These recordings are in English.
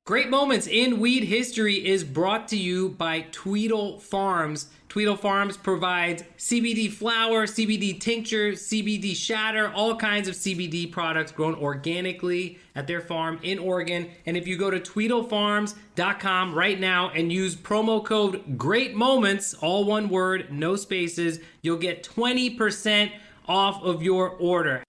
Great Moments in Weed History is brought to you by Tweedle Farms. Tweedle Farms provides CBD flower, CBD tincture, CBD shatter, all kinds of CBD products grown organically at their farm in Oregon. And if you go to TweedleFarms.com right now and use promo code Great Moments, all one word, no spaces, you'll get 20% off of your order.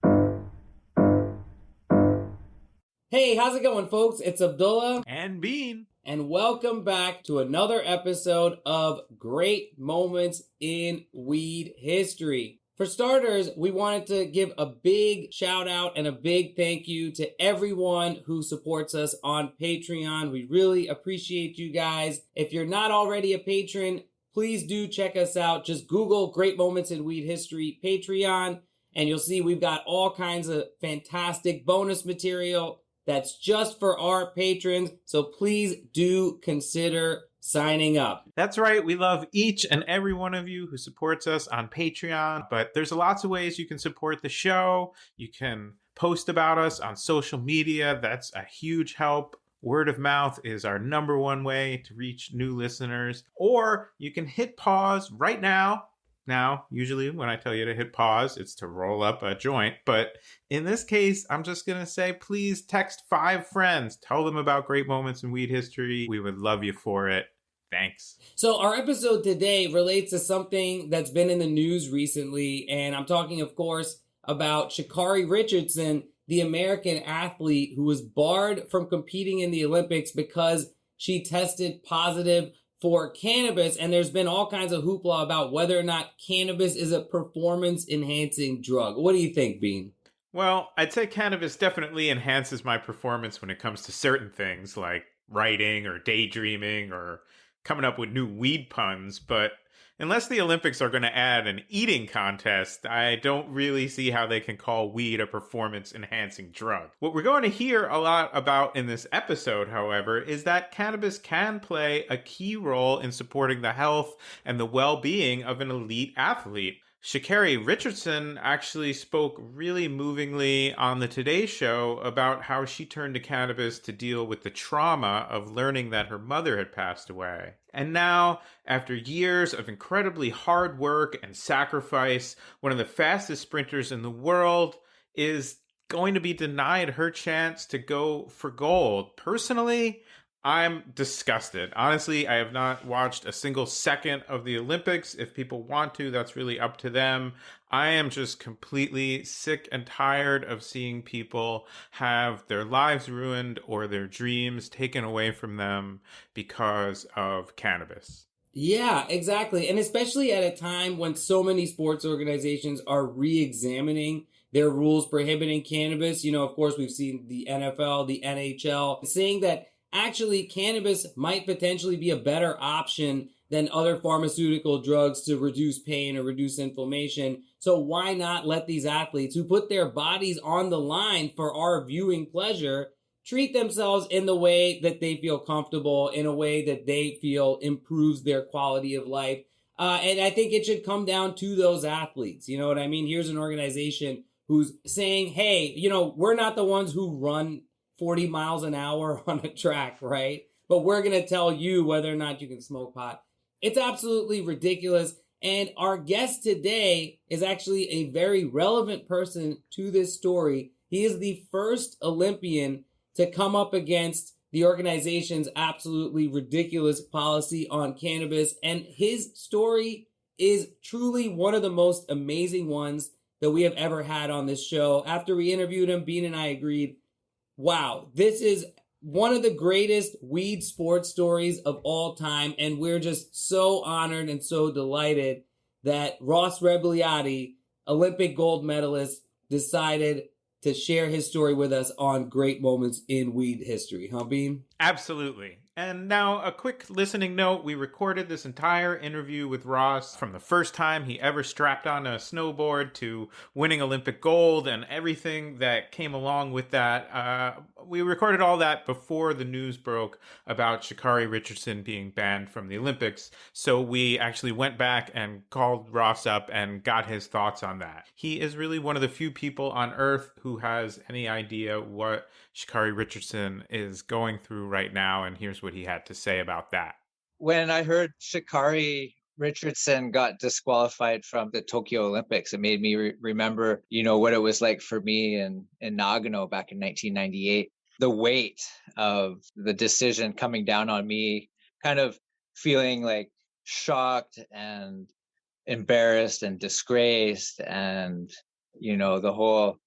Hey, how's it going, folks? It's Abdullah and Bean, and welcome back to another episode of Great Moments in Weed History. For starters, we wanted to give a big shout out and a big thank you to everyone who supports us on Patreon. We really appreciate you guys. If you're not already a patron, please do check us out. Just Google Great Moments in Weed History Patreon, and you'll see we've got all kinds of fantastic bonus material that's just for our patrons, so please do consider signing up. That's right. We love each and every one of you who supports us on Patreon, but there's lots of ways you can support the show. You can post about us on social media. That's a huge help. Word of mouth is our number one way to reach new listeners. Or you can hit pause right now. Now, usually when I tell you to hit pause, it's to roll up a joint. But in this case, I'm just going to say, please text 5 friends. Tell them about Great Moments in Weed History. We would love you for it. Thanks. So our episode today relates to something that's been in the news recently. And I'm talking, of course, about Sha'Carri Richardson, the American athlete who was barred from competing in the Olympics because she tested positive for cannabis, and there's been all kinds of hoopla about whether or not cannabis is a performance-enhancing drug. What do you think, Bean? Well, I'd say cannabis definitely enhances my performance when it comes to certain things like writing or daydreaming or coming up with new weed puns, but unless the Olympics are going to add an eating contest, I don't really see how they can call weed a performance-enhancing drug. What we're going to hear a lot about in this episode, however, is that cannabis can play a key role in supporting the health and the well-being of an elite athlete. Sha'Carri Richardson actually spoke really movingly on the Today Show about how she turned to cannabis to deal with the trauma of learning that her mother had passed away. And now, after years of incredibly hard work and sacrifice, one of the fastest sprinters in the world is going to be denied her chance to go for gold. Personally, I'm disgusted. Honestly, I have not watched a single second of the Olympics. If people want to, that's really up to them. I am just completely sick and tired of seeing people have their lives ruined or their dreams taken away from them because of cannabis. Yeah, exactly. And especially at a time when so many sports organizations are re-examining their rules prohibiting cannabis. You know, of course, we've seen the NFL, the NHL saying that actually cannabis might potentially be a better option than other pharmaceutical drugs to reduce pain or reduce inflammation. So why not let these athletes who put their bodies on the line for our viewing pleasure treat themselves in the way that they feel comfortable, in a way that they feel improves their quality of life. And I think it should come down to those athletes. You know what I mean? Here's an organization who's saying, hey, you know, we're not the ones who run 40 miles an hour on a track, right? But we're going to tell you whether or not you can smoke pot. It's absolutely ridiculous. And our guest today is actually a very relevant person to this story. He is the first Olympian to come up against the organization's absolutely ridiculous policy on cannabis. And his story is truly one of the most amazing ones that we have ever had on this show. After we interviewed him, Bean and I agreed, wow, this is one of the greatest weed sports stories of all time. And we're just so honored and so delighted that Ross Rebliati, Olympic gold medalist, decided to share his story with us on Great Moments in Weed History. Huh, Bean? Absolutely. And now a quick listening note. We recorded this entire interview with Ross from the first time he ever strapped on a snowboard to winning Olympic gold and everything that came along with that. We recorded all that before the news broke about Sha'Carri Richardson being banned from the Olympics. So we actually went back and called Ross up and got his thoughts on that. He is really one of the few people on earth who who has any idea what Sha'Carri Richardson is going through right now, and here's what he had to say about that. When I heard Sha'Carri Richardson got disqualified from the Tokyo Olympics, it made me remember, what it was like for me in Nagano back in 1998. The weight of the decision coming down on me, kind of feeling like shocked and embarrassed and disgraced, and the whole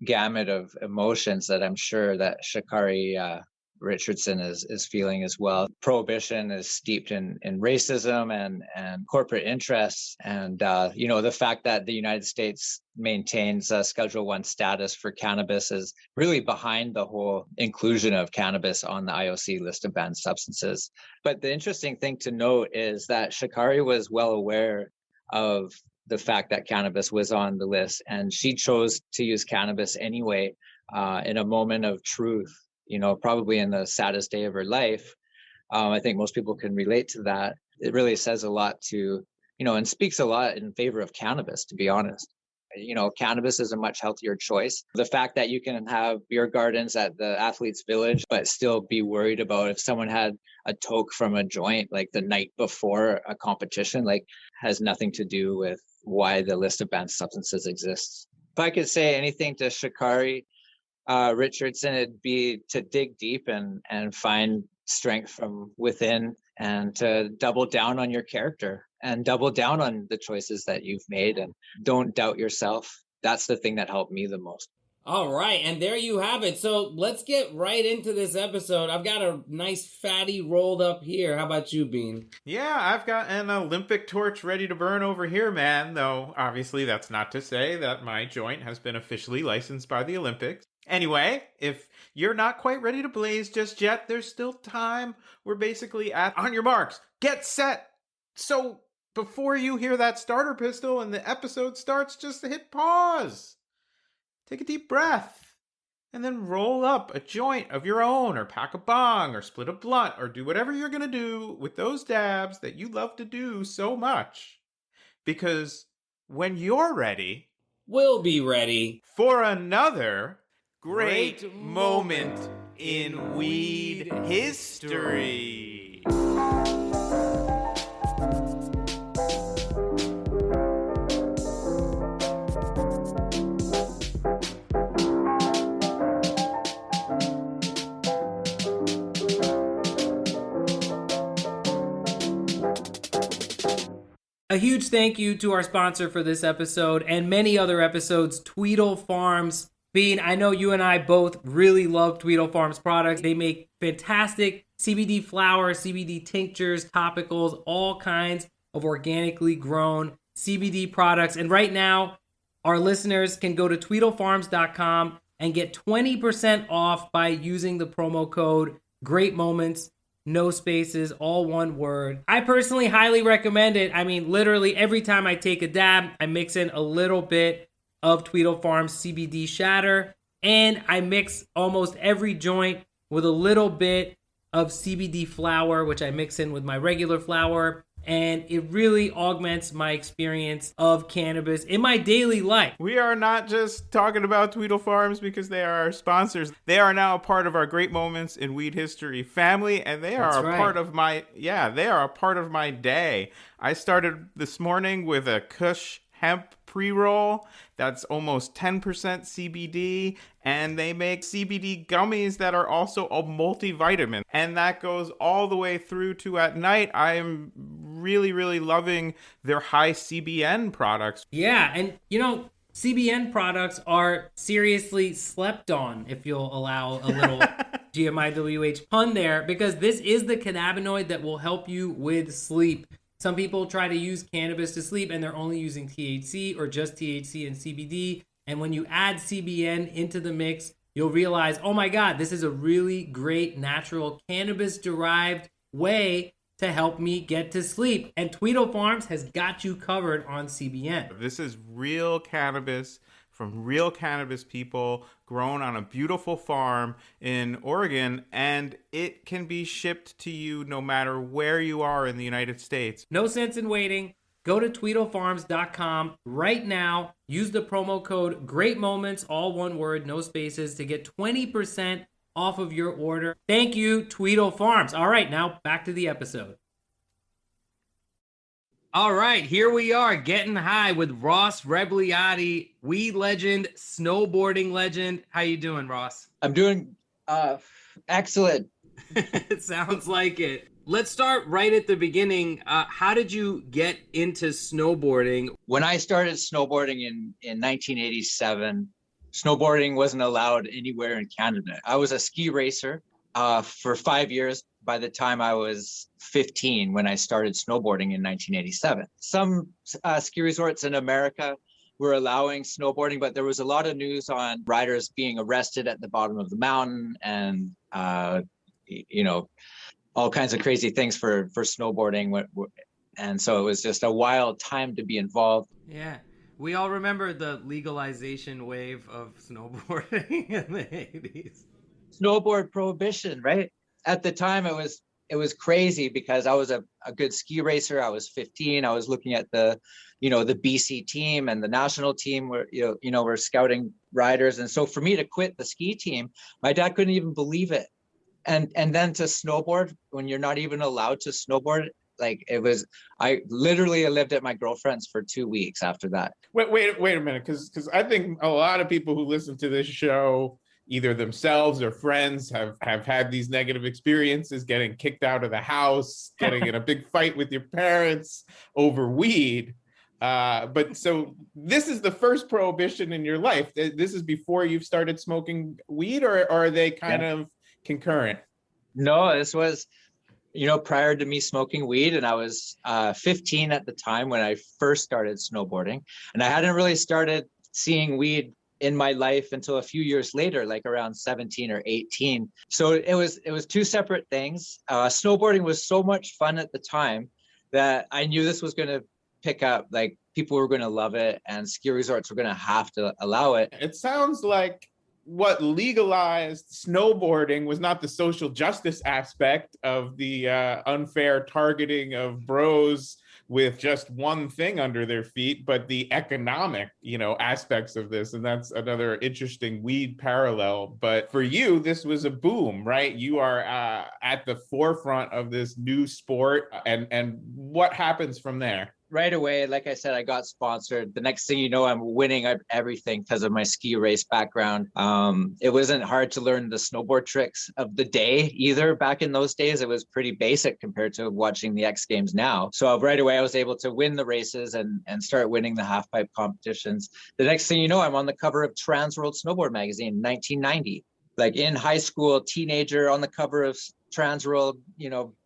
gamut of emotions that I'm sure that Sha'Carri Richardson is feeling as well. Prohibition is steeped in racism and corporate interests, and the fact that the United States maintains Schedule I status for cannabis is really behind the whole inclusion of cannabis on the IOC list of banned substances. But the interesting thing to note is that Sha'Carri was well aware of the fact that cannabis was on the list, and she chose to use cannabis anyway, in a moment of truth, probably in the saddest day of her life. I think most people can relate to that. It really says a lot to, and speaks a lot in favor of cannabis, to be honest. Cannabis is a much healthier choice. The fact that you can have beer gardens at the Athletes Village, but still be worried about if someone had a toke from a joint like the night before a competition, like, has nothing to do with why the list of banned substances exists. If I could say anything to Sha'Carri Richardson, it'd be to dig deep and find strength from within, and to double down on your character and double down on the choices that you've made, and don't doubt yourself. That's the thing that helped me the most. All right, and there you have it. So let's get right into this episode. I've got a nice fatty rolled up here. How about you, Bean? Yeah, I've got an Olympic torch ready to burn over here, man. Though, obviously, that's not to say that my joint has been officially licensed by the Olympics. Anyway, if you're not quite ready to blaze just yet, there's still time. We're basically at on your marks, get set. So before you hear that starter pistol and the episode starts, just hit pause. Take a deep breath, and then roll up a joint of your own, or pack a bong, or split a blunt, or do whatever you're going to do with those dabs that you love to do so much. Because when you're ready, we'll be ready for another great moment in weed history. A huge thank you to our sponsor for this episode and many other episodes, Tweedle Farms. Bean, I know you and I both really love Tweedle Farms products. They make fantastic CBD flower, CBD tinctures, topicals, all kinds of organically grown CBD products. And right now, our listeners can go to tweedlefarms.com and get 20% off by using the promo code Great Moments. No spaces, all one word. I personally highly recommend it. I mean, literally every time I take a dab, I mix in a little bit of Tweedle Farms CBD shatter, and I mix almost every joint with a little bit of CBD flower, which I mix in with my regular flower, and it really augments my experience of cannabis in my daily life. We are not just talking about Tweedle Farms because they are our sponsors. They are now a part of our Great Moments in Weed History family, and they are part of my day. I started this morning with a Kush hemp pre-roll that's almost 10% CBD, and they make CBD gummies that are also a multivitamin, and that goes all the way through to at night. I am really, really loving their high CBN products. Yeah, and CBN products are seriously slept on, if you'll allow a little GMIWH pun there, because this is the cannabinoid that will help you with sleep. Some people try to use cannabis to sleep and they're only using THC or just THC and CBD. And when you add CBN into the mix, you'll realize, oh my God, this is a really great natural cannabis-derived way to help me get to sleep. And Tweedle Farms has got you covered on CBN. This is real cannabis from real cannabis people grown on a beautiful farm in Oregon, and it can be shipped to you no matter where you are in the United States. No sense in waiting. Go to TweedleFarms.com right now. Use the promo code Great Moments, all one word, no spaces, to get 20% off of your order. Thank you, Tweedle Farms. All right, now back to the episode. All right, here we are getting high with Ross Rebliati, weed legend, snowboarding legend. How you doing, Ross? I'm doing excellent. It sounds like it. Let's start right at the beginning. How did you get into snowboarding? When I started snowboarding in 1987, snowboarding wasn't allowed anywhere in Canada. I was a ski racer for 5 years by the time I was 15 when I started snowboarding in 1987. Some ski resorts in America were allowing snowboarding, but there was a lot of news on riders being arrested at the bottom of the mountain and, all kinds of crazy things for snowboarding. And so it was just a wild time to be involved. Yeah. We all remember the legalization wave of snowboarding in the 80s. Snowboard prohibition, right? At the time, it was crazy because I was a good ski racer. I was 15. I was looking at the BC team and the national team where, we're scouting riders. And so for me to quit the ski team, my dad couldn't even believe it. And then to snowboard when you're not even allowed to snowboard, I literally lived at my girlfriend's for 2 weeks after that. Wait a minute, because I think a lot of people who listen to this show, either themselves or friends, have had these negative experiences, getting kicked out of the house, getting in a big fight with your parents over weed. But so this is the first prohibition in your life. This is before you've started smoking weed, or are they kind of concurrent? No, this was, prior to me smoking weed, and I was 15 at the time when I first started snowboarding, and I hadn't really started seeing weed in my life until a few years later, like around 17 or 18. So it was two separate things. Snowboarding was so much fun at the time that I knew this was going to pick up, like people were going to love it and ski resorts were going to have to allow it. It sounds like what legalized snowboarding was not the social justice aspect of the unfair targeting of bros with just one thing under their feet, but the economic, aspects of this. And that's another interesting weed parallel. But for you, this was a boom, right? You are at the forefront of this new sport. And what happens from there? Right away, like I said, I got sponsored. The next thing you know, I'm winning everything because of my ski race background. It wasn't hard to learn the snowboard tricks of the day either. Back in those days, it was pretty basic compared to watching the X Games now. So right away, I was able to win the races and start winning the half pipe competitions. The next thing you know, I'm on the cover of Transworld Snowboard magazine in 1990. Like in high school, teenager on the cover of Transworld,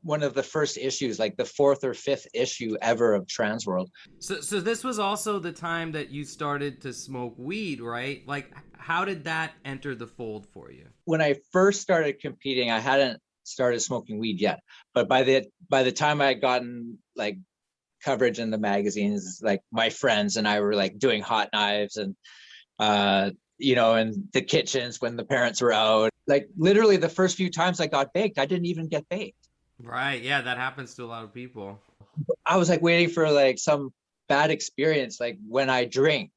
one of the first issues, like the 4th or 5th issue ever of Transworld. So this was also the time that you started to smoke weed, right? Like, how did that enter the fold for you? When I first started competing, I hadn't started smoking weed yet. But by the time I had gotten like coverage in the magazines, like my friends and I were like doing hot knives and in the kitchens when the parents were out. Like literally the first few times I got baked, I didn't even get baked. Right. Yeah, that happens to a lot of people. I was like waiting for like some bad experience, like when I drink,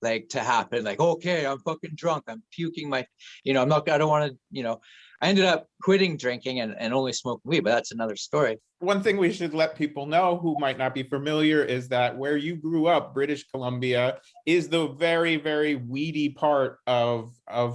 like to happen. Like, okay, I'm fucking drunk. I'm puking I don't want to, I ended up quitting drinking and only smoking weed, but that's another story. One thing we should let people know who might not be familiar is that where you grew up, British Columbia, is the very, very weedy part of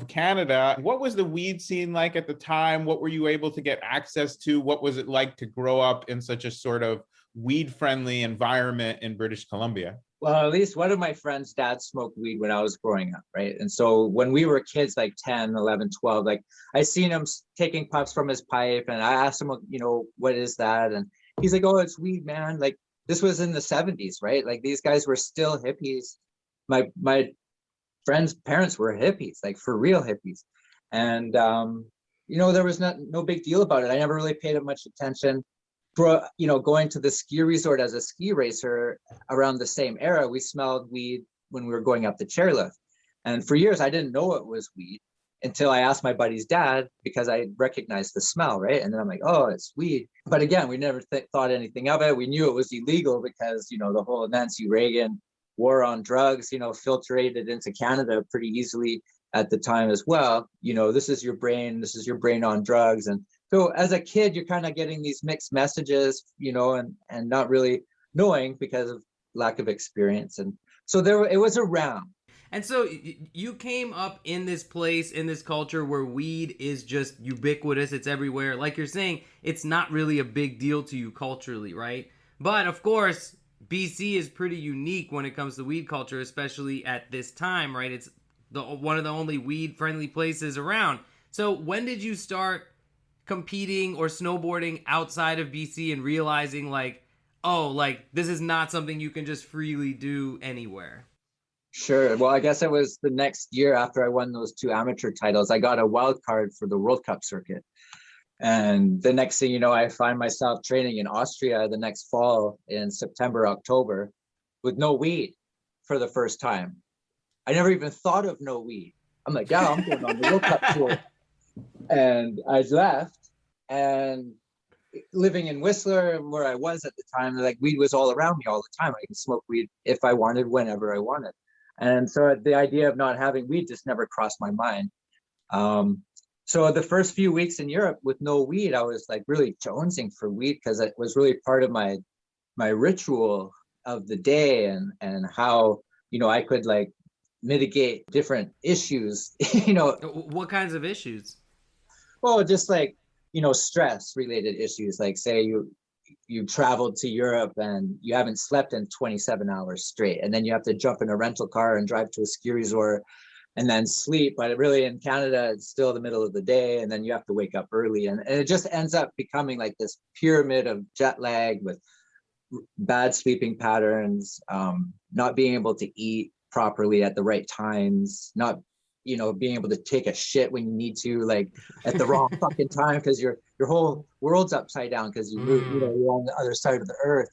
Canada. What was the weed scene like at the time? What were you able to get access to? What was it like to grow up in such a sort of weed-friendly environment in British Columbia? Well, at least one of my friends' dad smoked weed when I was growing up, right? And so when we were kids, like 10, 11, 12, like I seen him taking puffs from his pipe and I asked him, what is that? And he's like, oh, it's weed, man. Like this was in the 70s, right? Like these guys were still hippies. My friend's parents were hippies, like for real hippies. And, there was no big deal about it. I never really paid it much attention. Going to the ski resort as a ski racer around the same era, we smelled weed when we were going up the chairlift. And for years, I didn't know it was weed. until I asked my buddy's dad, because I recognized the smell, right? And then I'm like, oh, it's weed. But again, we never thought anything of it. We knew it was illegal because, the whole Nancy Reagan war on drugs, filtrated into Canada pretty easily at the time as well. This is your brain on drugs. And so as a kid, you're kind of getting these mixed messages, and not really knowing because of lack of experience. And so it was around. And so you came up in this place, in this culture where weed is just ubiquitous. It's everywhere. Like you're saying, it's not really a big deal to you culturally, right? But of course, BC is pretty unique when it comes to weed culture, especially at this time, right? It's one of the only weed-friendly places around. So when did you start competing or snowboarding outside of BC and realizing this is not something you can just freely do anywhere? Sure. Well, I guess it was the next year after I won those 2 amateur titles, I got a wild card for the World Cup circuit. And the next thing you know, I find myself training in Austria the next fall in September, October, with no weed for the first time. I never even thought of no weed. I'm like, yeah, I'm going on the World Cup tour. And I left, and living in Whistler, where I was at the time, weed was all around me all the time. I could smoke weed if I wanted, whenever I wanted. And so the idea of not having weed just never crossed my mind. So the first few weeks in Europe with no weed, I was really jonesing for weed because it was really part of my ritual of the day, and how, I could mitigate different issues, What kinds of issues? Well, just stress related issues. Like say you traveled to Europe and you haven't slept in 27 hours straight, and then you have to jump in a rental car and drive to a ski resort and then sleep. But really in Canada, it's still the middle of the day, and then you have to wake up early. And it just ends up becoming this pyramid of jet lag with bad sleeping patterns, not being able to eat properly at the right times, not being able to take a shit when you need to, at the wrong fucking time, because your whole world's upside down because you're on the other side of the earth.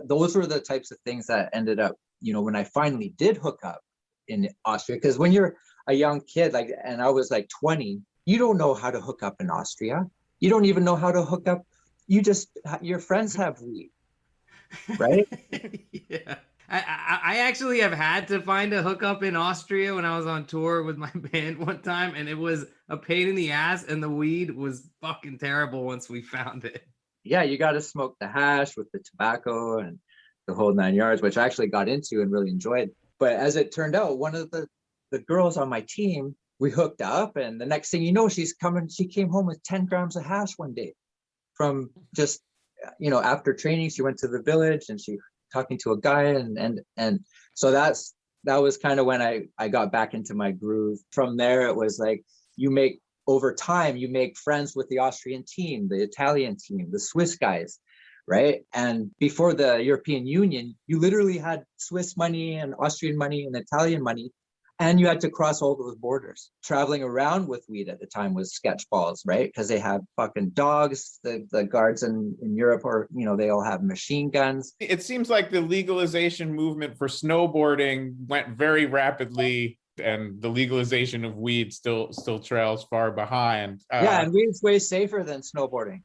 Those were the types of things that ended up, when I finally did hook up in Austria. Because when you're a young kid, and I was 20, you don't know how to hook up in Austria. You don't even know how to hook up. Your friends have weed, right? Yeah. I actually have had to find a hookup in Austria when I was on tour with my band one time, and it was a pain in the ass, and the weed was fucking terrible once we found it. Yeah, you got to smoke the hash with the tobacco and the whole 9 yards, which I actually got into and really enjoyed. But as it turned out, one of the girls on my team, we hooked up, and the next thing you know, she came home with 10 grams of hash one day from just, after training. She went to the village and she talking to a guy, and so that was kind of when I got back into my groove. From there, it was over time you make friends with the Austrian team, the Italian team, the Swiss guys, right? And before the European Union, you literally had Swiss money and Austrian money and Italian money, and you had to cross all those borders. Traveling around with weed at the time was sketch balls, right? Because they have fucking dogs. The guards in Europe are, they all have machine guns. It seems like the legalization movement for snowboarding went very rapidly, and the legalization of weed still trails far behind. Yeah, and weed's way safer than snowboarding.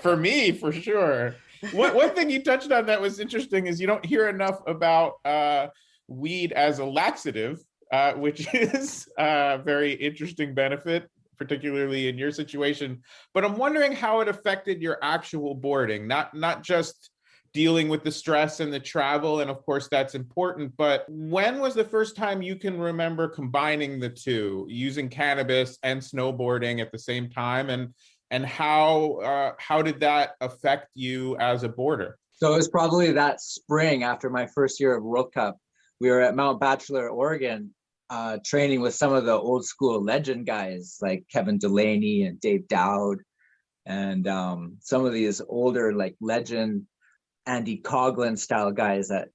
for me, for sure. One thing you touched on that was interesting is you don't hear enough about weed as a laxative, which is a very interesting benefit, particularly in your situation. But I'm wondering how it affected your actual boarding, not just dealing with the stress and the travel, and of course that's important, but when was the first time you can remember combining the two, using cannabis and snowboarding at the same time, and how did that affect you as a boarder? So it was probably that spring after my first year of World Cup. We were at Mount Bachelor, Oregon, training with some of the old school legend guys like Kevin Delaney and Dave Dowd, and some of these older legend Andy Coughlin style guys that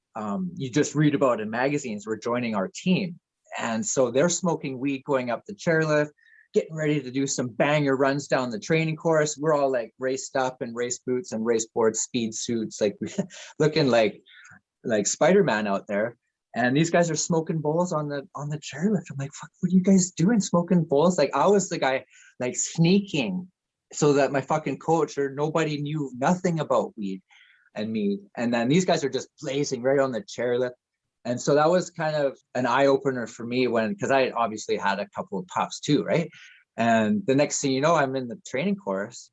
you just read about in magazines were joining our team. And so they're smoking weed going up the chairlift, getting ready to do some banger runs down the training course. We're all raced up in race boots and race boards, speed suits, looking like Spider-Man out there. And these guys are smoking bowls on the chairlift. I'm like, fuck, what are you guys doing, smoking bowls? Like, I was the guy like sneaking so that my fucking coach or nobody knew nothing about weed and me. And then these guys are just blazing right on the chairlift. And so that was kind of an eye-opener for me because I obviously had a couple of puffs too, right? And the next thing you know, I'm in the training course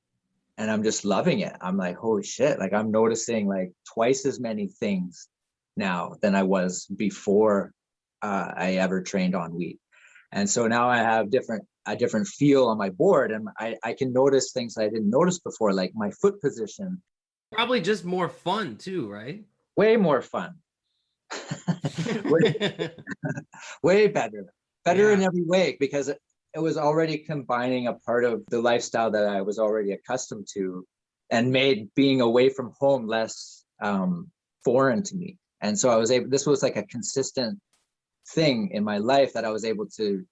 and I'm just loving it. I'm like, holy shit, like I'm noticing like twice as many things now than I was before I ever trained on weed. And so now I have a different feel on my board, and I can notice things I didn't notice before, like my foot position. Probably just more fun too, right? Way more fun. way better in every way, because it was already combining a part of the lifestyle that I was already accustomed to and made being away from home less foreign to me. And so this was like a consistent thing in my life that I was able to,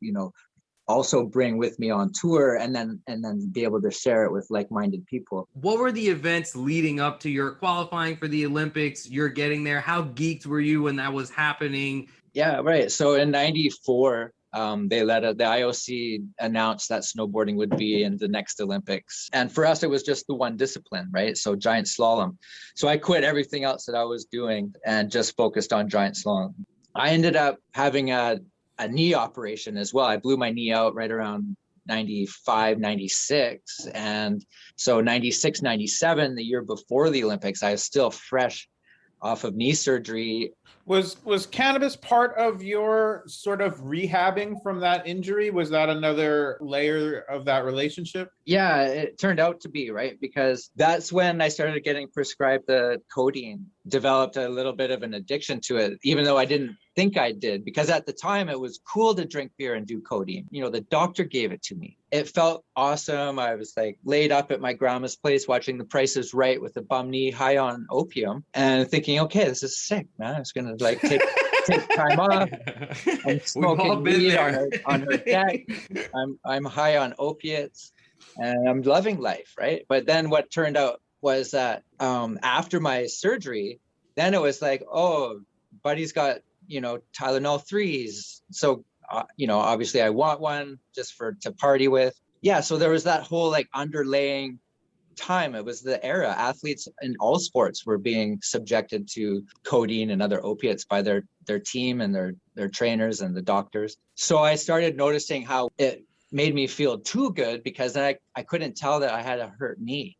also bring with me on tour and then be able to share it with like-minded people. What were the events leading up to your qualifying for the Olympics? You're getting there. How geeked were you when that was happening? Yeah, right. So in 94, the IOC announced that snowboarding would be in the next Olympics. And for us, it was just the one discipline, right? So giant slalom. So I quit everything else that I was doing and just focused on giant slalom. I ended up having a knee operation as well. I blew my knee out right around 95, 96. And so 96, 97, the year before the Olympics, I was still fresh off of knee surgery. Was cannabis part of your sort of rehabbing from that injury? Was that another layer of that relationship? Yeah, it turned out to be, right? Because that's when I started getting prescribed the codeine, developed a little bit of an addiction to it, even though I didn't think I did, because at the time it was cool to drink beer and do codeine. The doctor gave it to me. It felt awesome. I was like laid up at my grandma's place watching The Price is Right with a bum knee, high on opium, and thinking, okay, this is sick, man. It's gonna like take time off. I'm smoking weed on her deck. I'm high on opiates and I'm loving life, right? But then what turned out was that after my surgery, then it was like, oh, buddy's got Tylenol 3s. So, obviously I want one just to party with. Yeah. So there was that whole like underlaying time. It was the era. Athletes in all sports were being subjected to codeine and other opiates by their team and their trainers and the doctors. So I started noticing how it made me feel too good, because then I couldn't tell that I had a hurt knee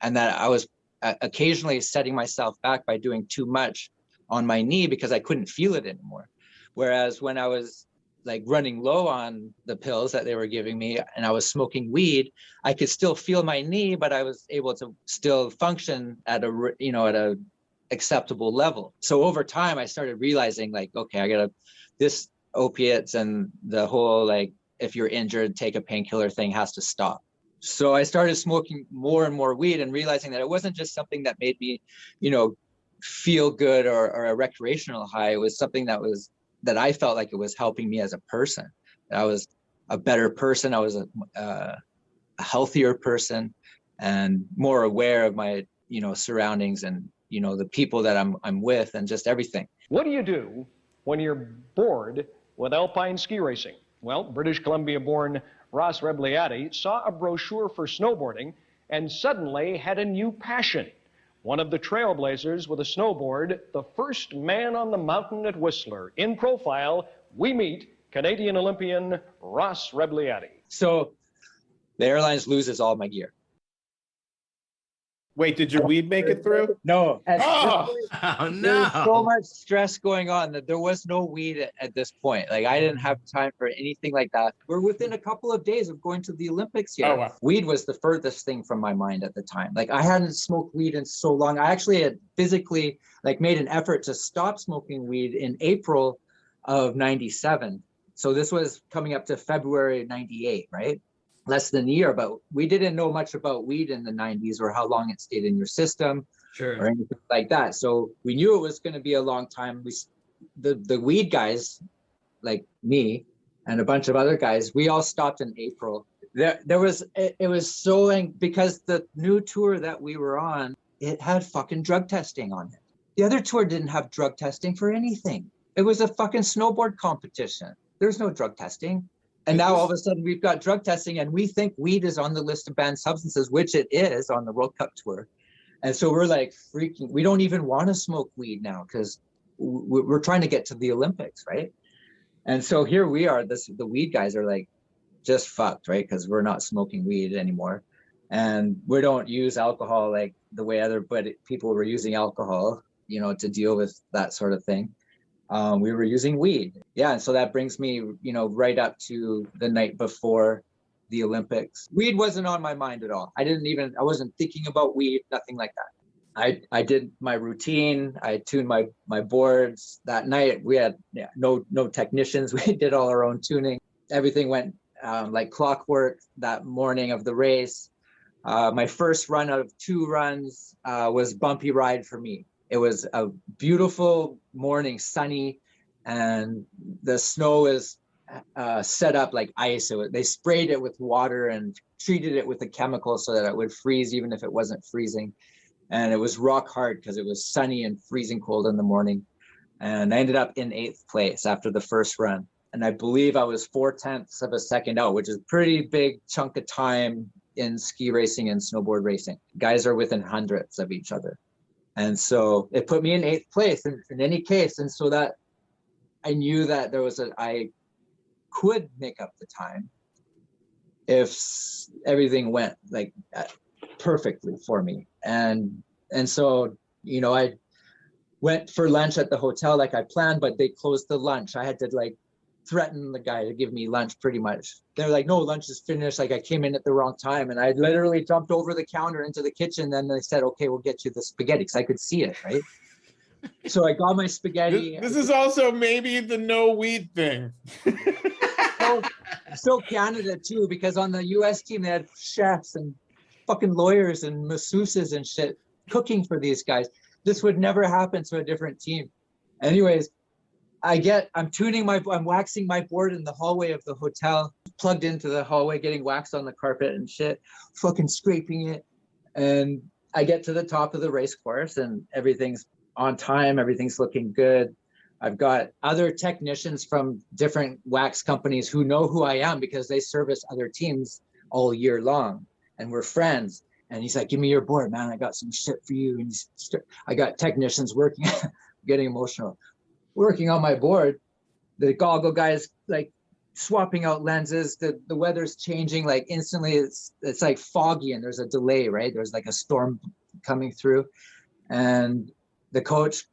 and that I was occasionally setting myself back by doing too much on my knee because I couldn't feel it anymore. Whereas when I was like running low on the pills that they were giving me and I was smoking weed, I could still feel my knee, but I was able to still function at a acceptable level. So over time I started realizing like, okay, this opiates and the whole like, if you're injured, take a painkiller thing has to stop. So I started smoking more and more weed and realizing that it wasn't just something that made me, feel good or a recreational high. It was something that I felt like it was helping me as a person. I was a better person. I was a healthier person and more aware of my, surroundings and, the people that I'm with and just everything. What do you do when you're bored with alpine ski racing? Well, British Columbia-born Ross Rebliati saw a brochure for snowboarding and suddenly had a new passion. One of the trailblazers with a snowboard, the first man on the mountain at Whistler. In profile, we meet Canadian Olympian Ross Rebliati. So the airlines loses all my gear. Wait, did your weed make it through? No. No. There's so much stress going on that there was no weed at this point. Like I didn't have time for anything like that. We're within a couple of days of going to the Olympics here. Oh, wow. Weed was the furthest thing from my mind at the time. Like I hadn't smoked weed in so long. I actually had physically like made an effort to stop smoking weed in April of 97. So this was coming up to February 98, right? Less than a year, but we didn't know much about weed in the 90s or how long it stayed in your system or anything like that. So we knew it was going to be a long time. The weed guys like me and a bunch of other guys, we all stopped in April. It was so, because the new tour that we were on, it had fucking drug testing on it. The other tour didn't have drug testing for anything. It was a fucking snowboard competition. There's no drug testing. And now all of a sudden we've got drug testing, and we think weed is on the list of banned substances, which it is on the World Cup tour. And so we're like freaking, we don't even want to smoke weed now because we're trying to get to the Olympics, right? And so here we are, the weed guys are like just fucked, right? Because we're not smoking weed anymore. And we don't use alcohol like the way other people were using alcohol, you know, to deal with that sort of thing. We were using weed. Yeah. And so that brings me, you know, right up to the night before the Olympics. Weed wasn't on my mind at all. I wasn't thinking about weed, nothing like that. I did my routine. I tuned my boards that night. We had no technicians. We did all our own tuning. Everything went like clockwork that morning of the race. My first run out of 2 runs was bumpy ride for me. It was a beautiful morning, sunny, and the snow is set up like ice. They sprayed it with water and treated it with a chemical so that it would freeze even if it wasn't freezing. And it was rock hard because it was sunny and freezing cold in the morning. And I ended up in 8th place after the first run. And I believe I was 0.4 of a second out, which is a pretty big chunk of time in ski racing and snowboard racing. Guys are within hundredths of each other. And so it put me in 8th place in any case. And so that I knew that I could make up the time if everything went like perfectly for me. And so, you know, I went for lunch at the hotel like I planned, but they closed the lunch. I had to like threaten the guy to give me lunch pretty much. They're like, no, lunch is finished. Like I came in at the wrong time, and I literally jumped over the counter into the kitchen. Then they said, okay, we'll get you the spaghetti, because I could see it, right? So I got my spaghetti. This is also maybe the no weed thing. So Canada too, because on the US team they had chefs and fucking lawyers and masseuses and shit cooking for these guys. This would never happen to a different team. Anyways, I'm waxing my board in the hallway of the hotel, plugged into the hallway, getting waxed on the carpet and shit, fucking scraping it. And I get to the top of the race course and everything's on time. Everything's looking good. I've got other technicians from different wax companies who know who I am because they service other teams all year long. And we're friends. And he's like, give me your board, man. I got some shit for you. And I got technicians working, getting emotional, working on my board. The goggle guys like swapping out lenses. The weather's changing like instantly. It's like foggy and there's a delay, right? There's like a storm coming through. And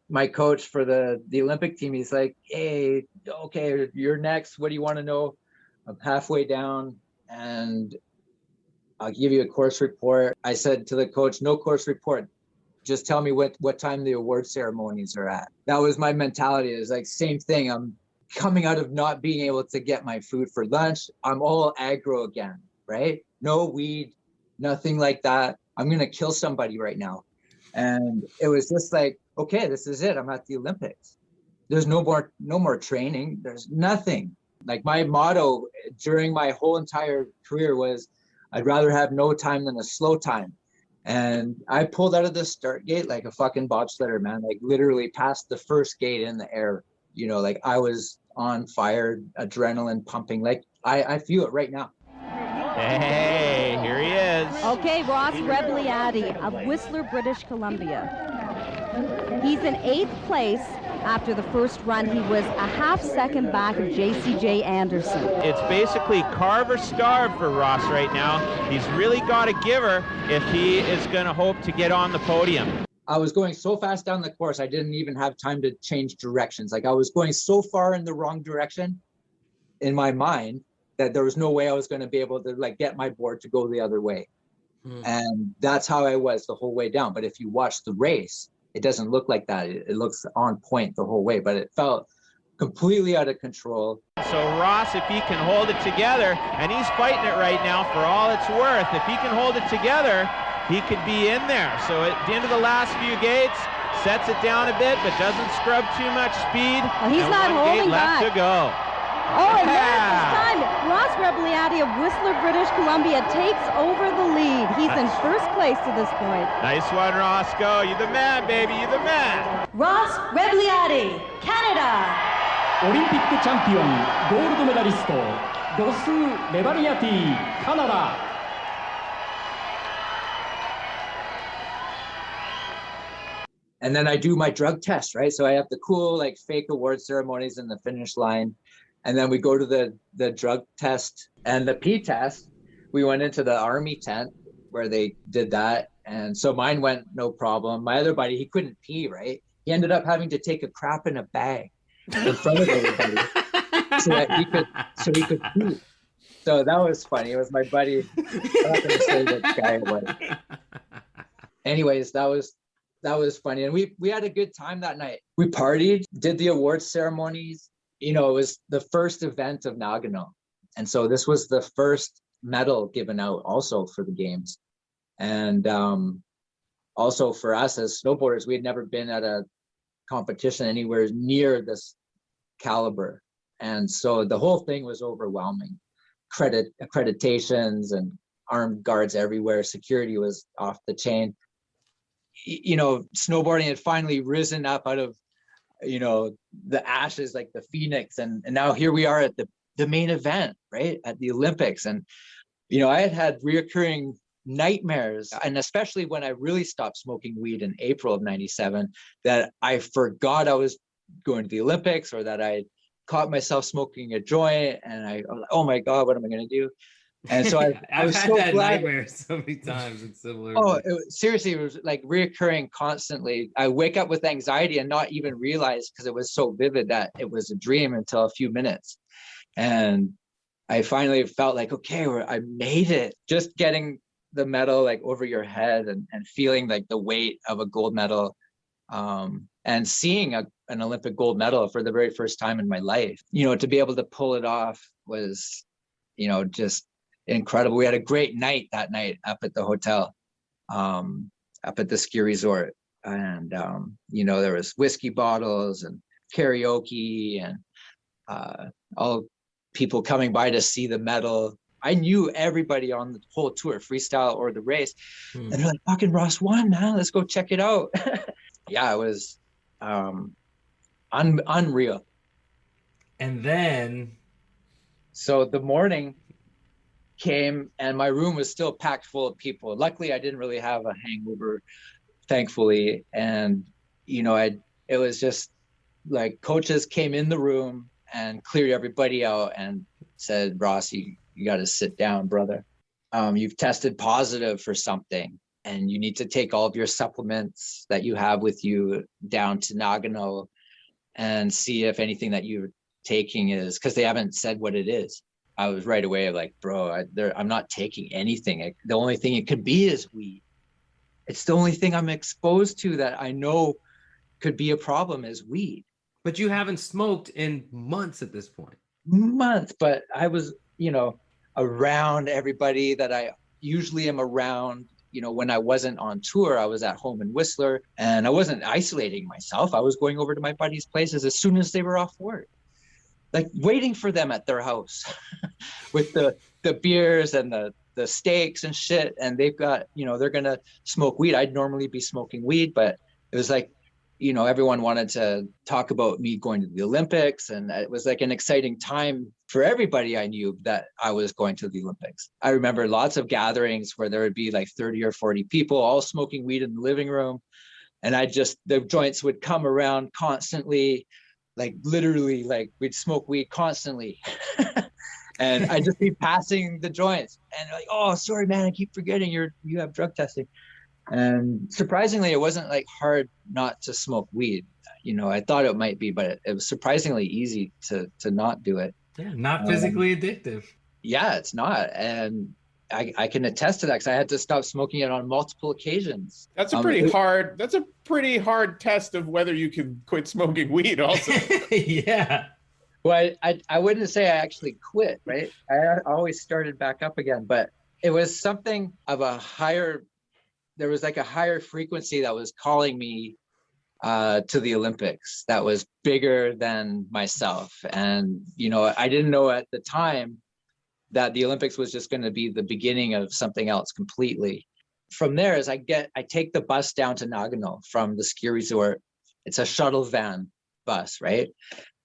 my coach for the Olympic team, he's like, hey, okay, you're next. What do you want to know? I'm halfway down and I'll give you a course report. I said to the coach, no course report. Just tell me what time the award ceremonies are at. That was my mentality. It was like, same thing. I'm coming out of not being able to get my food for lunch. I'm all aggro again, right? No weed, nothing like that. I'm going to kill somebody right now. And it was just like, okay, this is it. I'm at the Olympics. There's no more training. There's nothing. Like my motto during my whole entire career was, I'd rather have no time than a slow time. And I pulled out of the start gate like a fucking bobsledder, man. Like literally past the first gate in the air. You know, like I was on fire, adrenaline pumping. Like I feel it right now. Hey, here he is. Okay, Ross Rebliati of Whistler, British Columbia. He's in 8th place. After the first run, he was a half second back of JCJ Anderson. It's basically carve or starve for Ross right now. He's really got to give her if he is going to hope to get on the podium. I was going so fast down the course, I didn't even have time to change directions. Like I was going so far in the wrong direction in my mind that there was no way I was going to be able to like get my board to go the other way. And that's how I was the whole way down. But if you watch the race, it doesn't look like that. It looks on point the whole way, but it felt completely out of control. So Ross, if he can hold it together, and he's fighting it right now for all it's worth, if he can hold it together, he could be in there. So at the end of the last few gates, sets it down a bit, but doesn't scrub too much speed. Well, he's not holding left back. to go. Oh, and there's this time, Ross Rebliati of Whistler, British Columbia takes over the lead. He's in first place to this point. Nice one, Roscoe. You're the man, baby. You're the man. Ross Rebliati, Canada. オリンピックチャンピオンゴールドメダリストロス・レバリアティ、カナダ。And then I do my drug test, right? So I have the cool like fake award ceremonies in the finish line. And then we go to the drug test and the pee test. We went into the Army tent where they did that. And so mine went no problem. My other buddy, he couldn't pee, right? He ended up having to take a crap in a bag in front of everybody so he could pee. So that was funny. It was my buddy. I'm not gonna say which guy it was. Anyways, that was funny. And we had a good time that night. We partied, did the awards ceremonies. You know, it was the first event of Nagano. And so this was the first medal given out also for the games. And also for us as snowboarders, we had never been at a competition anywhere near this caliber. And so the whole thing was overwhelming. Accreditations and armed guards everywhere. Security was off the chain. You know, snowboarding had finally risen up out of, you know, the ashes like the phoenix. And now here we are at the main event, right? At the Olympics. And, you know, I had reoccurring nightmares. And especially when I really stopped smoking weed in April of 97, that I forgot I was going to the Olympics, or that I caught myself smoking a joint. And I was like, oh my God, what am I going to do? And so I was had so that glad. nightmare so many times. It's similar. Oh, seriously, it was like reoccurring constantly. I wake up with anxiety and not even realize, because it was so vivid, that it was a dream until a few minutes. And I finally felt like, okay, I made it. Just getting the medal like over your head and feeling like the weight of a gold medal, and seeing an Olympic gold medal for the very first time in my life, you know, to be able to pull it off was, you know, just incredible. We had a great night that night up at the hotel, up at the ski resort. And, you know, there was whiskey bottles and karaoke and all people coming by to see the medal. I knew everybody on the whole tour, freestyle or the race. And they're like, fucking Ross won, man. Let's go check it out. Yeah, it was unreal. And then? So the morning came and my room was still packed full of people. Luckily, I didn't really have a hangover, thankfully. And, you know, it was just like coaches came in the room and cleared everybody out and said, Ross, you got to sit down, brother. You've tested positive for something and you need to take all of your supplements that you have with you down to Nagano and see if anything that you're taking is, because they haven't said what it is. I was right away like, bro, I'm not taking anything. The only thing it could be is weed. It's the only thing I'm exposed to that I know could be a problem is weed. But you haven't smoked in months at this point. Months, but I was, you know, around everybody that I usually am around. You know, when I wasn't on tour, I was at home in Whistler and I wasn't isolating myself. I was going over to my buddies' places as soon as they were off work, like waiting for them at their house with the beers and the steaks and shit. And they've got, you know, they're going to smoke weed. I'd normally be smoking weed, but it was like, you know, everyone wanted to talk about me going to the Olympics. And it was like an exciting time for everybody I knew that I was going to the Olympics. I remember lots of gatherings where there would be like 30 or 40 people all smoking weed in the living room. And the joints would come around constantly, like literally, like we'd smoke weed constantly. And I'd just be passing the joints and like, oh, sorry, man, I keep forgetting you have drug testing. And surprisingly, it wasn't like hard not to smoke weed. You know, I thought it might be, but it was surprisingly easy to not do it. Yeah, not physically addictive. Yeah, it's not. And I can attest to that because I had to stop smoking it on multiple occasions. That's a pretty hard test of whether you can quit smoking weed also. Yeah. Well, I wouldn't say I actually quit, right? I always started back up again, but it was something of there was like a higher frequency that was calling me to the Olympics that was bigger than myself. And, you know, I didn't know at the time that the Olympics was just going to be the beginning of something else completely. From there, as I take the bus down to Nagano from the ski resort. It's a shuttle van bus, right?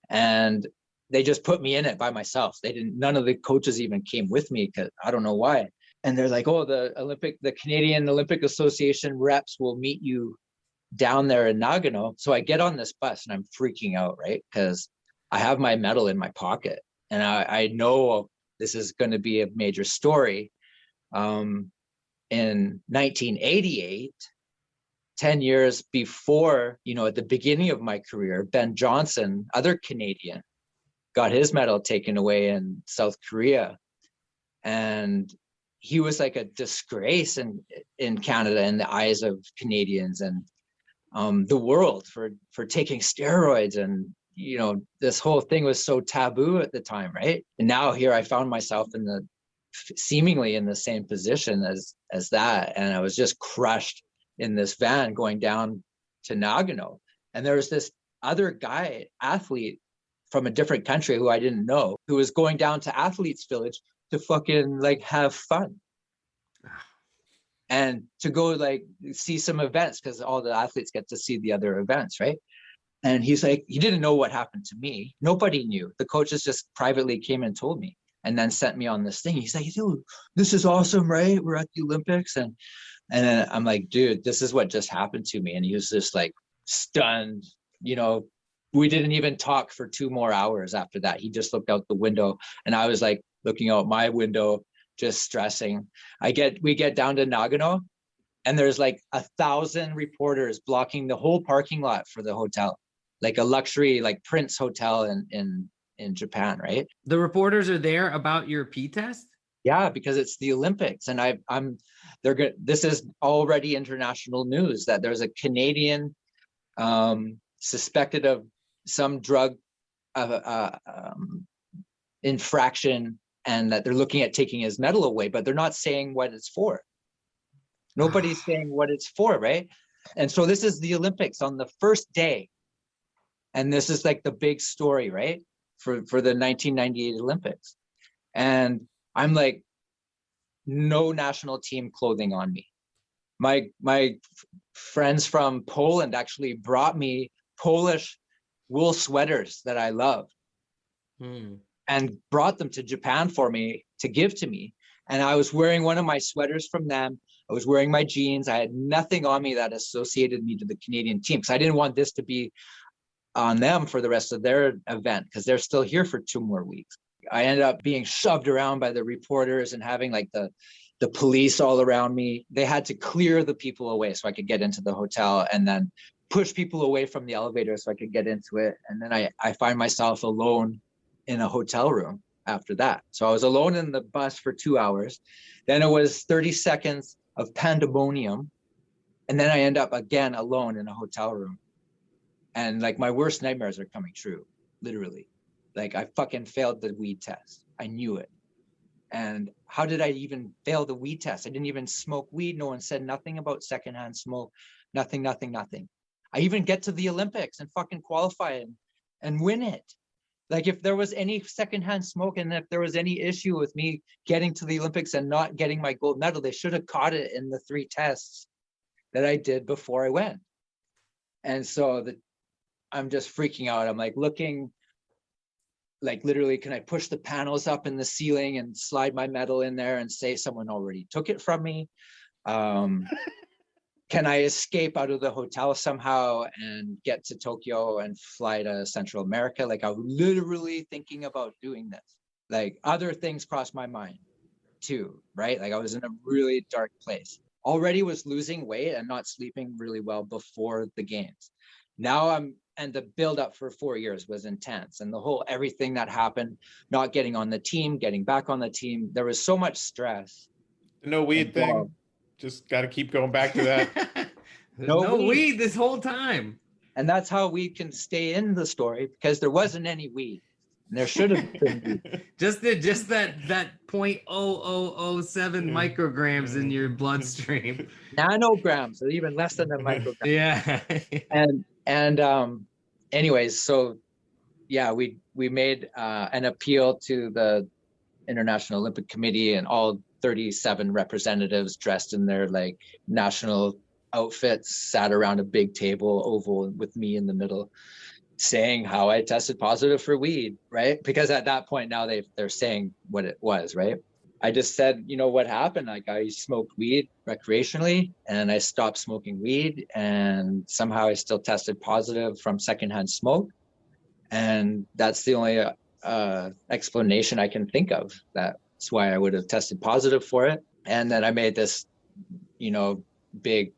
And they just put me in it by myself. None of the coaches even came with me, because I don't know why. And they're like, oh, the Canadian Olympic Association reps will meet you down there in Nagano. So I get on this bus and I'm freaking out, right? Because I have my medal in my pocket and I know this is going to be a major story. In 1988, 10 years before, at the beginning of my career, Ben Johnson, other Canadian, got his medal taken away in South Korea. And he was like a disgrace in Canada in the eyes of Canadians and the world for taking steroids. And, this whole thing was so taboo at the time, right? And now here I found myself seemingly in the same position as that. And I was just crushed in this van going down to Nagano. And there was this other athlete from a different country who I didn't know, who was going down to Athletes Village to fucking like have fun. And to go like see some events, because all the athletes get to see the other events, right? And he's like, he didn't know what happened to me. Nobody knew. The coaches just privately came and told me, and then sent me on this thing. He's like, dude, this is awesome, right? We're at the Olympics. And then I'm like, dude, this is what just happened to me. And he was just like stunned. We didn't even talk for 2 more hours after that. He just looked out the window and I was like looking out my window, just stressing. We get down to Nagano and there's like 1,000 reporters blocking the whole parking lot for the hotel, like a luxury, like Prince Hotel in Japan, right? The reporters are there about your P test? Yeah, because it's the Olympics, and this is already international news that there's a Canadian suspected of some drug infraction, and that they're looking at taking his medal away, but they're not saying what it's for. Nobody's saying what it's for, right? And so this is the Olympics on the first day, and this is like the big story, right? For the 1998 Olympics. And I'm like, no national team clothing on me. My friends from Poland actually brought me Polish wool sweaters that I love and brought them to Japan for me to give to me. And I was wearing one of my sweaters from them. I was wearing my jeans. I had nothing on me that associated me to the Canadian team, because I didn't want this to be on them for the rest of their event, because they're still here for 2 more weeks. I ended up being shoved around by the reporters and having like the police all around me. They had to clear the people away so I could get into the hotel, and then push people away from the elevator so I could get into it. And then I find myself alone in a hotel room after that. So I was alone in the bus for 2 hours. Then it was 30 seconds of pandemonium. And then I end up again alone in a hotel room. And like my worst nightmares are coming true, literally. Like I fucking failed the weed test. I knew it. And how did I even fail the weed test? I didn't even smoke weed. No one said nothing about secondhand smoke. Nothing. I even get to the Olympics and fucking qualify and win it. Like if there was any secondhand smoke and if there was any issue with me getting to the Olympics and not getting my gold medal, they should have caught it in the 3 tests that I did before I went. And so I'm just freaking out. I'm like looking, like literally, can I push the panels up in the ceiling and slide my medal in there and say someone already took it from me? Can I escape out of the hotel somehow and get to Tokyo and fly to Central America? Like I was literally thinking about doing this. Like other things crossed my mind too, right? Like I was in a really dark place. Already was losing weight and not sleeping really well before the games. Now and the build up for 4 years was intense, and everything that happened, not getting on the team, getting back on the team, there was so much stress. No weed thing. Just got to keep going back to that. no weed this whole time. And that's how we can stay in the story, because there wasn't any weed. And there should have been weed. just that 0.0007 micrograms in your bloodstream. Nanograms, or even less than a microgram. Yeah. and anyways, so yeah, we made an appeal to the International Olympic Committee, and all 37 representatives dressed in their like national outfits sat around a big table oval with me in the middle. saying how I tested positive for weed, right? Because at that point now they're saying what it was, right? I just said, what happened? Like, I smoked weed recreationally and I stopped smoking weed, and somehow I still tested positive from secondhand smoke. And that's the only explanation I can think of. That's why I would have tested positive for it. And then I made this, big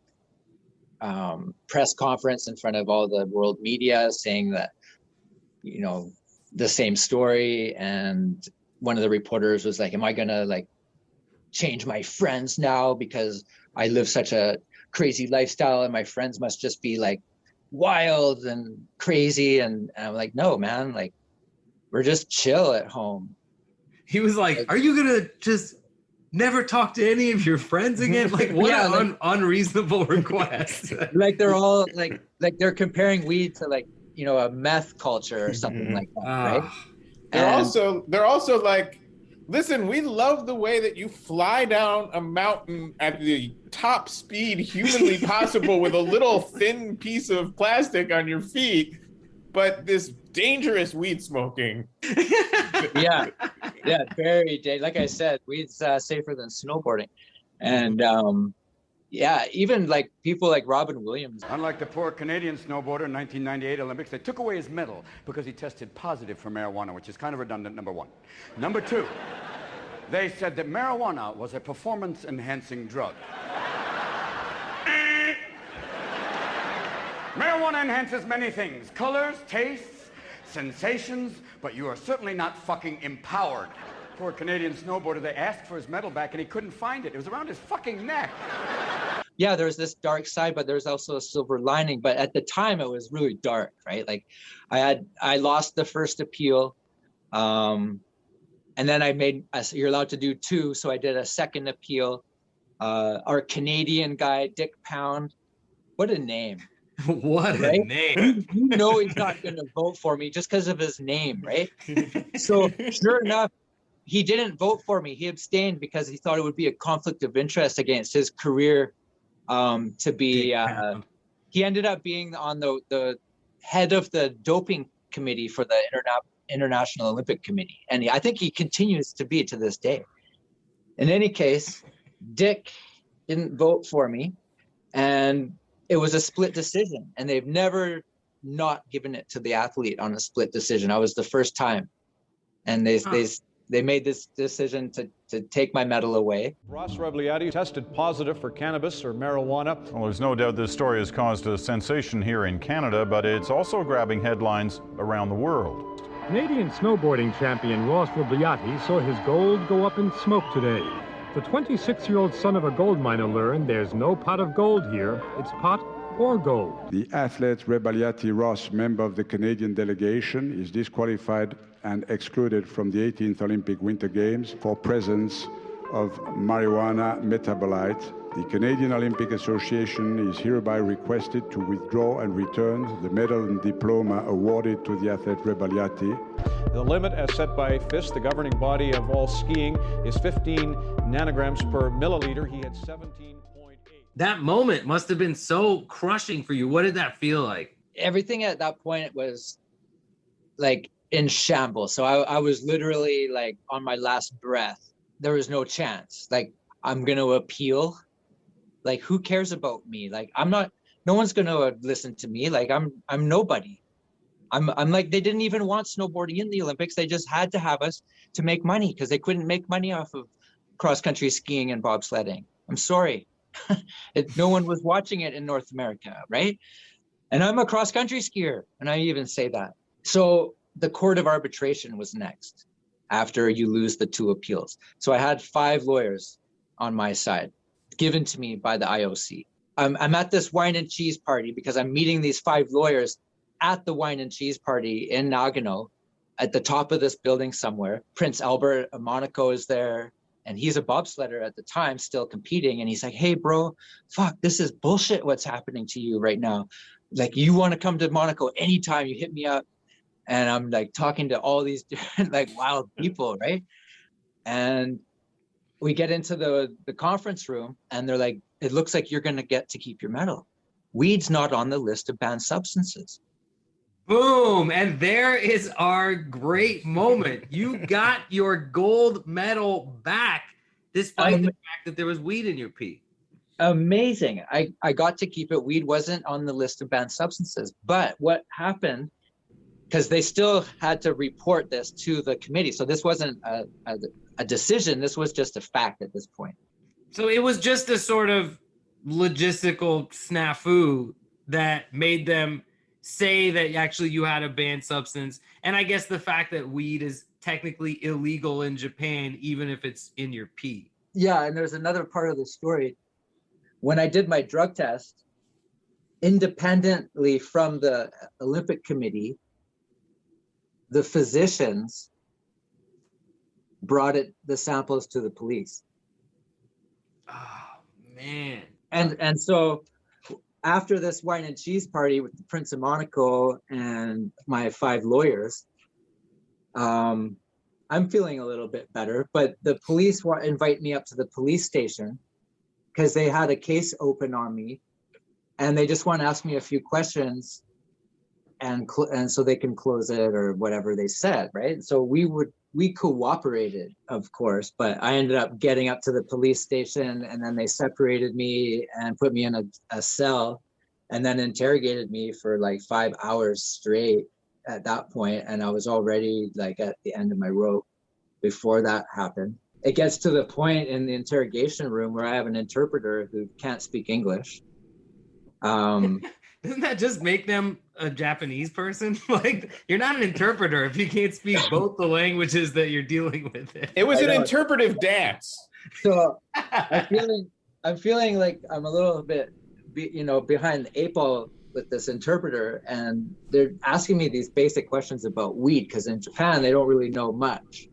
press conference in front of all the world media saying that, the same story. And one of the reporters was like, am I going to like change my friends now because I live such a crazy lifestyle and my friends must just be like wild and crazy? And I'm like, no, man, like, we're just chill at home. He was like, are you going to just never talk to any of your friends again? Like, what an unreasonable request. Like, they're all like they're comparing weed to like, a meth culture or something like that, right? They're also like, listen, we love the way that you fly down a mountain at the top speed humanly possible with a little thin piece of plastic on your feet, but this dangerous weed smoking. Yeah, very dangerous. Like I said, weed's safer than snowboarding. And even like people like Robin Williams. Unlike the poor Canadian snowboarder in 1998 Olympics, they took away his medal because he tested positive for marijuana, which is kind of redundant, number one. Number two, they said that marijuana was a performance-enhancing drug. Marijuana enhances many things: colors, tastes, sensations, but you are certainly not fucking empowered. Poor Canadian snowboarder, they asked for his medal back and he couldn't find it. It was around his fucking neck. Yeah, there's this dark side, but there's also a silver lining. But at the time, it was really dark, right? Like, I lost the first appeal, and then you're allowed to do two, so I did a second appeal. Our Canadian guy, Dick Pound, what a name! What a name! You know he's not going to vote for me just because of his name, right? So sure enough, he didn't vote for me. He abstained because he thought it would be a conflict of interest against his career. To be, he ended up being on the head of the doping committee for the International Olympic Committee. And I think he continues to be to this day. In any case, Dick didn't vote for me, and it was a split decision. And they've never not given it to the athlete on a split decision. I was the first time. And they made this decision to take my medal away. Ross Rebliati tested positive for cannabis or marijuana. Well, there's no doubt this story has caused a sensation here in Canada, but it's also grabbing headlines around the world. Canadian snowboarding champion Ross Rebliati saw his gold go up in smoke today. The 26-year-old son of a gold miner learned there's no pot of gold here, it's pot or gold. The athlete Rebliati Ross, member of the Canadian delegation, is disqualified and excluded from the 18th Olympic Winter Games for presence of marijuana metabolite. The Canadian Olympic Association is hereby requested to withdraw and return the medal and diploma awarded to the athlete Rebliati. The limit as set by FIS, the governing body of all skiing, is 15 nanograms per milliliter. He had 17.8. That moment must have been so crushing for you. What did that feel like? Everything at that point was like in shambles. So I was literally like on my last breath. There was no chance. Like, I'm going to appeal. Like, who cares about me? Like, no one's going to listen to me. Like, I'm nobody. I'm like, they didn't even want snowboarding in the Olympics. They just had to have us to make money because they couldn't make money off of cross-country skiing and bobsledding. I'm sorry. No one was watching it in North America, right? And I'm a cross-country skier, and I even say that. So the court of arbitration was next after you lose the two appeals. So I had 5 lawyers on my side, given to me by the IOC. I'm at this wine and cheese party because I'm meeting these 5 lawyers at the wine and cheese party in Nagano at the top of this building somewhere. Prince Albert of Monaco is there, and he's a bobsledder at the time, still competing. And he's like, hey, bro, fuck, this is bullshit what's happening to you right now. Like, you want to come to Monaco anytime, you hit me up. And I'm like talking to all these different like wild people, right? And we get into the conference room and they're like, it looks like you're going to get to keep your medal. Weed's not on the list of banned substances. Boom. And there is our great moment. You got your gold medal back despite the fact that there was weed in your pee. Amazing. I got to keep it. Weed wasn't on the list of banned substances. But what happened, because they still had to report this to the committee. So this wasn't a decision. This was just a fact at this point. So it was just a sort of logistical snafu that made them say that actually you had a banned substance. And I guess the fact that weed is technically illegal in Japan, even if it's in your pee. Yeah, and there's another part of the story. When I did my drug test, independently from the Olympic Committee, the physicians brought the samples to the police. Oh, man. And so after this wine and cheese party with the Prince of Monaco and my 5 lawyers, I'm feeling a little bit better, but the police invite me up to the police station because they had a case open on me and they just want to ask me a few questions and so they can close it or whatever they said, right? So we cooperated, of course, but I ended up getting up to the police station and then they separated me and put me in a cell and then interrogated me for like 5 hours straight at that point. And I was already like at the end of my rope before that happened. It gets to the point in the interrogation room where I have an interpreter who can't speak English. Doesn't that just make them a Japanese person? Like, you're not an interpreter if you can't speak both the languages that you're dealing with. It was an interpretive dance. So I'm feeling like I'm a little bit, behind the 8 ball with this interpreter, and they're asking me these basic questions about weed because in Japan they don't really know much.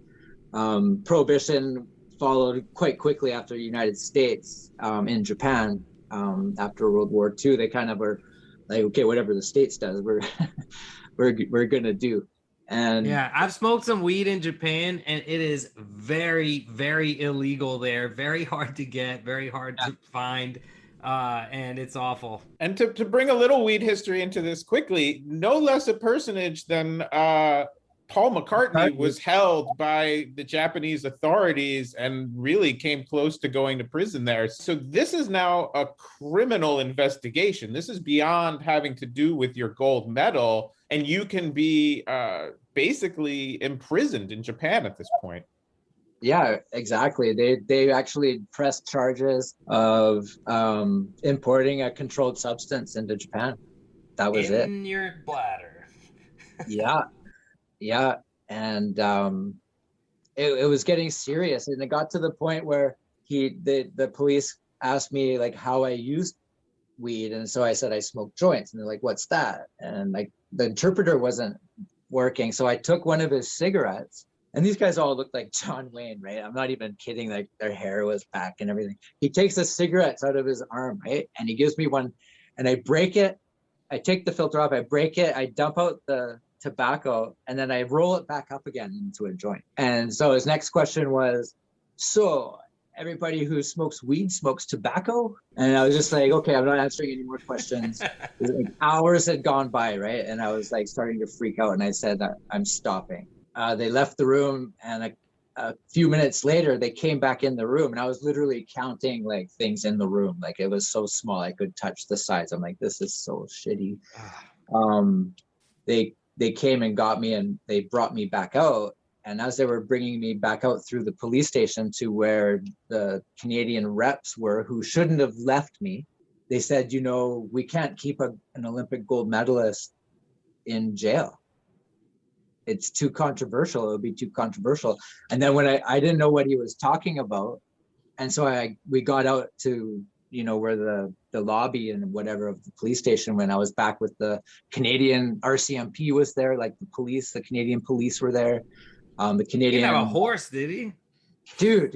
Prohibition followed quite quickly after the United States. In Japan, after World War II, they kind of were like, okay, whatever the States does, we're gonna do. And yeah, I've smoked some weed in Japan, and it is very, very illegal there. Very hard to get, very hard to find, and it's awful. And to bring a little weed history into this quickly, no less a personage than Paul McCartney was held by the Japanese authorities and really came close to going to prison there. So this is now a criminal investigation. This is beyond having to do with your gold medal, and you can be basically imprisoned in Japan at this point. Yeah, exactly. They actually pressed charges of importing a controlled substance into Japan. That was it. In your bladder. Yeah, and it was getting serious, and it got to the point where the police asked me like how I used weed, and so I said I smoked joints, and they're like, "What's that?" And like the interpreter wasn't working, so I took one of his cigarettes, and these guys all looked like John Wayne, right? I'm not even kidding. Like their hair was back and everything. He takes the cigarettes out of his arm, right, and he gives me one, and I break it. I take the filter off, I break it, I dump out the tobacco, and then I roll it back up again into a joint. And so his next question was, so everybody who smokes weed smokes tobacco? And I was just like, okay, I'm not answering any more questions. Like hours had gone by, right? And I was like starting to freak out, and I said that I'm stopping. They left the room, and a few minutes later they came back in the room, and I was literally counting like things in the room. Like it was so small I could touch the sides. I'm like, this is so shitty. They came and got me, and they brought me back out. And as they were bringing me back out through the police station to where the Canadian reps were, who shouldn't have left me, they said, we can't keep an Olympic gold medalist in jail. It's too controversial. It would be too controversial. And then when I didn't know what he was talking about. And so we got out to, where the lobby and whatever of the police station, when I was back with the Canadian RCMP was there, like the Canadian police were there. The Canadian. He didn't have a horse, did he? Dude,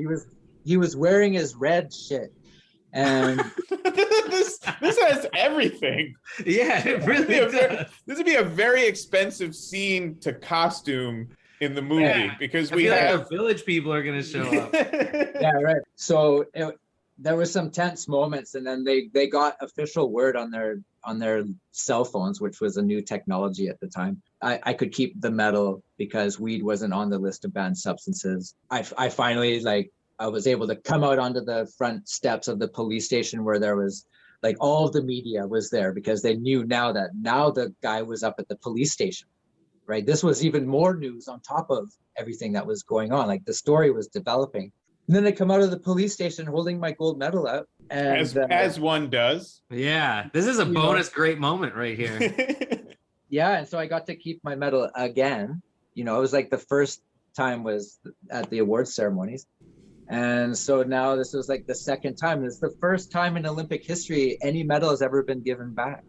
he was wearing his red shit. And this has everything. Yeah, it really does. This would be a very expensive scene to costume in the movie, because we have like the village people are going to show up. Yeah, right. So there was some tense moments, and then they got official word on their cell phones, which was a new technology at the time. I could keep the medal because weed wasn't on the list of banned substances. I finally, like, I was able to come out onto the front steps of the police station where there was, like, all of the media was there because they knew now the guy was up at the police station, right? This was even more news on top of everything that was going on. Like, the story was developing. And then I come out of the police station holding my gold medal up. And, as one does. Yeah, this is a bonus great moment right here. Yeah, and so I got to keep my medal again. It was like the first time was at the awards ceremonies. And so now this was like the second time. This is the first time in Olympic history any medal has ever been given back.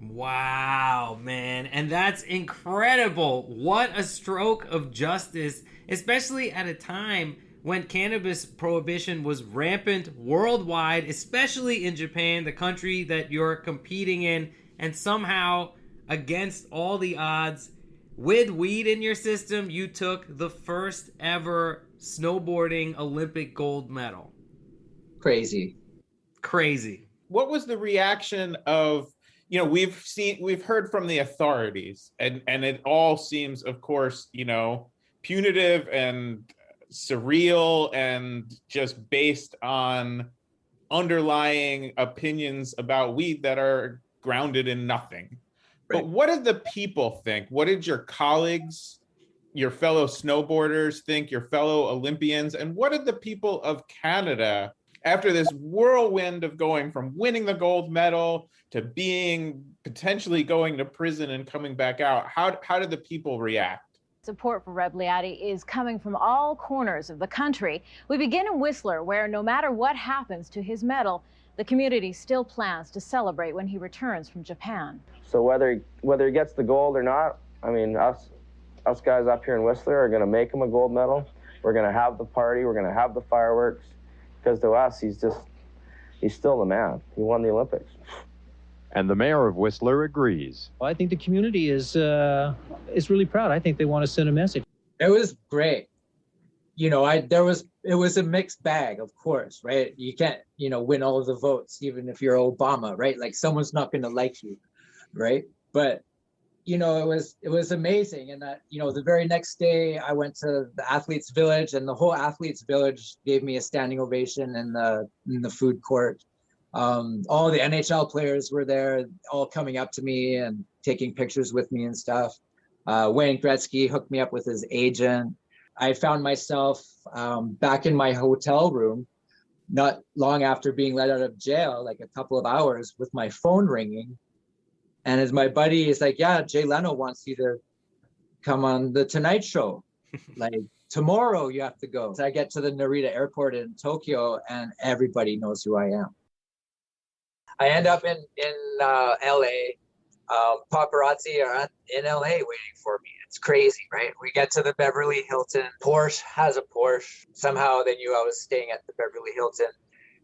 Wow, man. And that's incredible. What a stroke of justice, especially at a time when cannabis prohibition was rampant worldwide, especially in Japan, the country that you're competing in, and somehow, against all the odds, with weed in your system, you took the first ever snowboarding Olympic gold medal. Crazy. What was the reaction of, we've heard from the authorities, and it all seems, of course, punitive and surreal and just based on underlying opinions about weed that are grounded in nothing. Right. But what did the people think? What did your colleagues, your fellow snowboarders think, your fellow Olympians, and what did the people of Canada, after this whirlwind of going from winning the gold medal to potentially going to prison and coming back out, how did the people react? Support for Rebliati is coming from all corners of the country. We begin in Whistler, where no matter what happens to his medal, the community still plans to celebrate when he returns from Japan. So whether he gets the gold or not, I mean, us guys up here in Whistler are going to make him a gold medal. We're going to have the party. We're going to have the fireworks. Because to us, he's still the man. He won the Olympics. And the mayor of Whistler agrees. Well, I think the community is really proud. I think they want to send a message. It was great. It was a mixed bag, of course, right? You can't, win all of the votes, even if you're Obama, right? Like, someone's not going to like you, right? But, it was amazing. And that, the very next day I went to the Athletes Village, and the whole Athletes Village gave me a standing ovation in the food court. All the NHL players were there, all coming up to me and taking pictures with me and stuff. Wayne Gretzky hooked me up with his agent. I found myself back in my hotel room not long after being let out of jail, like a couple of hours, with my phone ringing. And as my buddy is like, yeah, Jay Leno wants you to come on the Tonight Show. Like, tomorrow you have to go. So I get to the Narita airport in Tokyo, and everybody knows who I am. I end up in LA. Paparazzi are in LA waiting for me. It's crazy, right? We get to the Beverly Hilton. Porsche has a Porsche. Somehow they knew I was staying at the Beverly Hilton,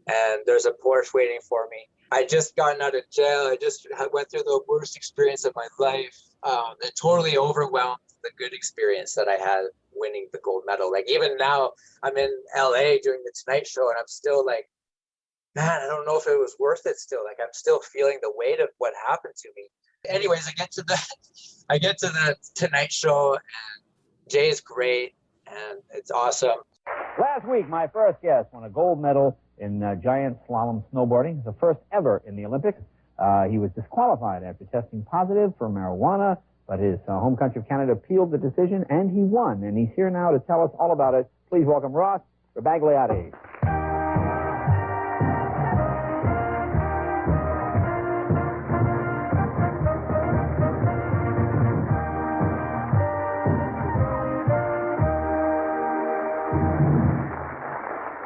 and there's a Porsche waiting for me. I just gotten out of jail. I just went through the worst experience of my life. It totally overwhelmed the good experience that I had winning the gold medal. Like, even now, I'm in LA during the Tonight Show, and I'm still like, man, I don't know if it was worth it still. Like, I'm still feeling the weight of what happened to me. Anyways, I get to the Tonight Show, and Jay's great, and it's awesome. Last week, my first guest won a gold medal in giant slalom snowboarding, the first ever in the Olympics. He was disqualified after testing positive for marijuana, but his home country of Canada appealed the decision, and he won. And he's here now to tell us all about it. Please welcome Ross Rebagliati.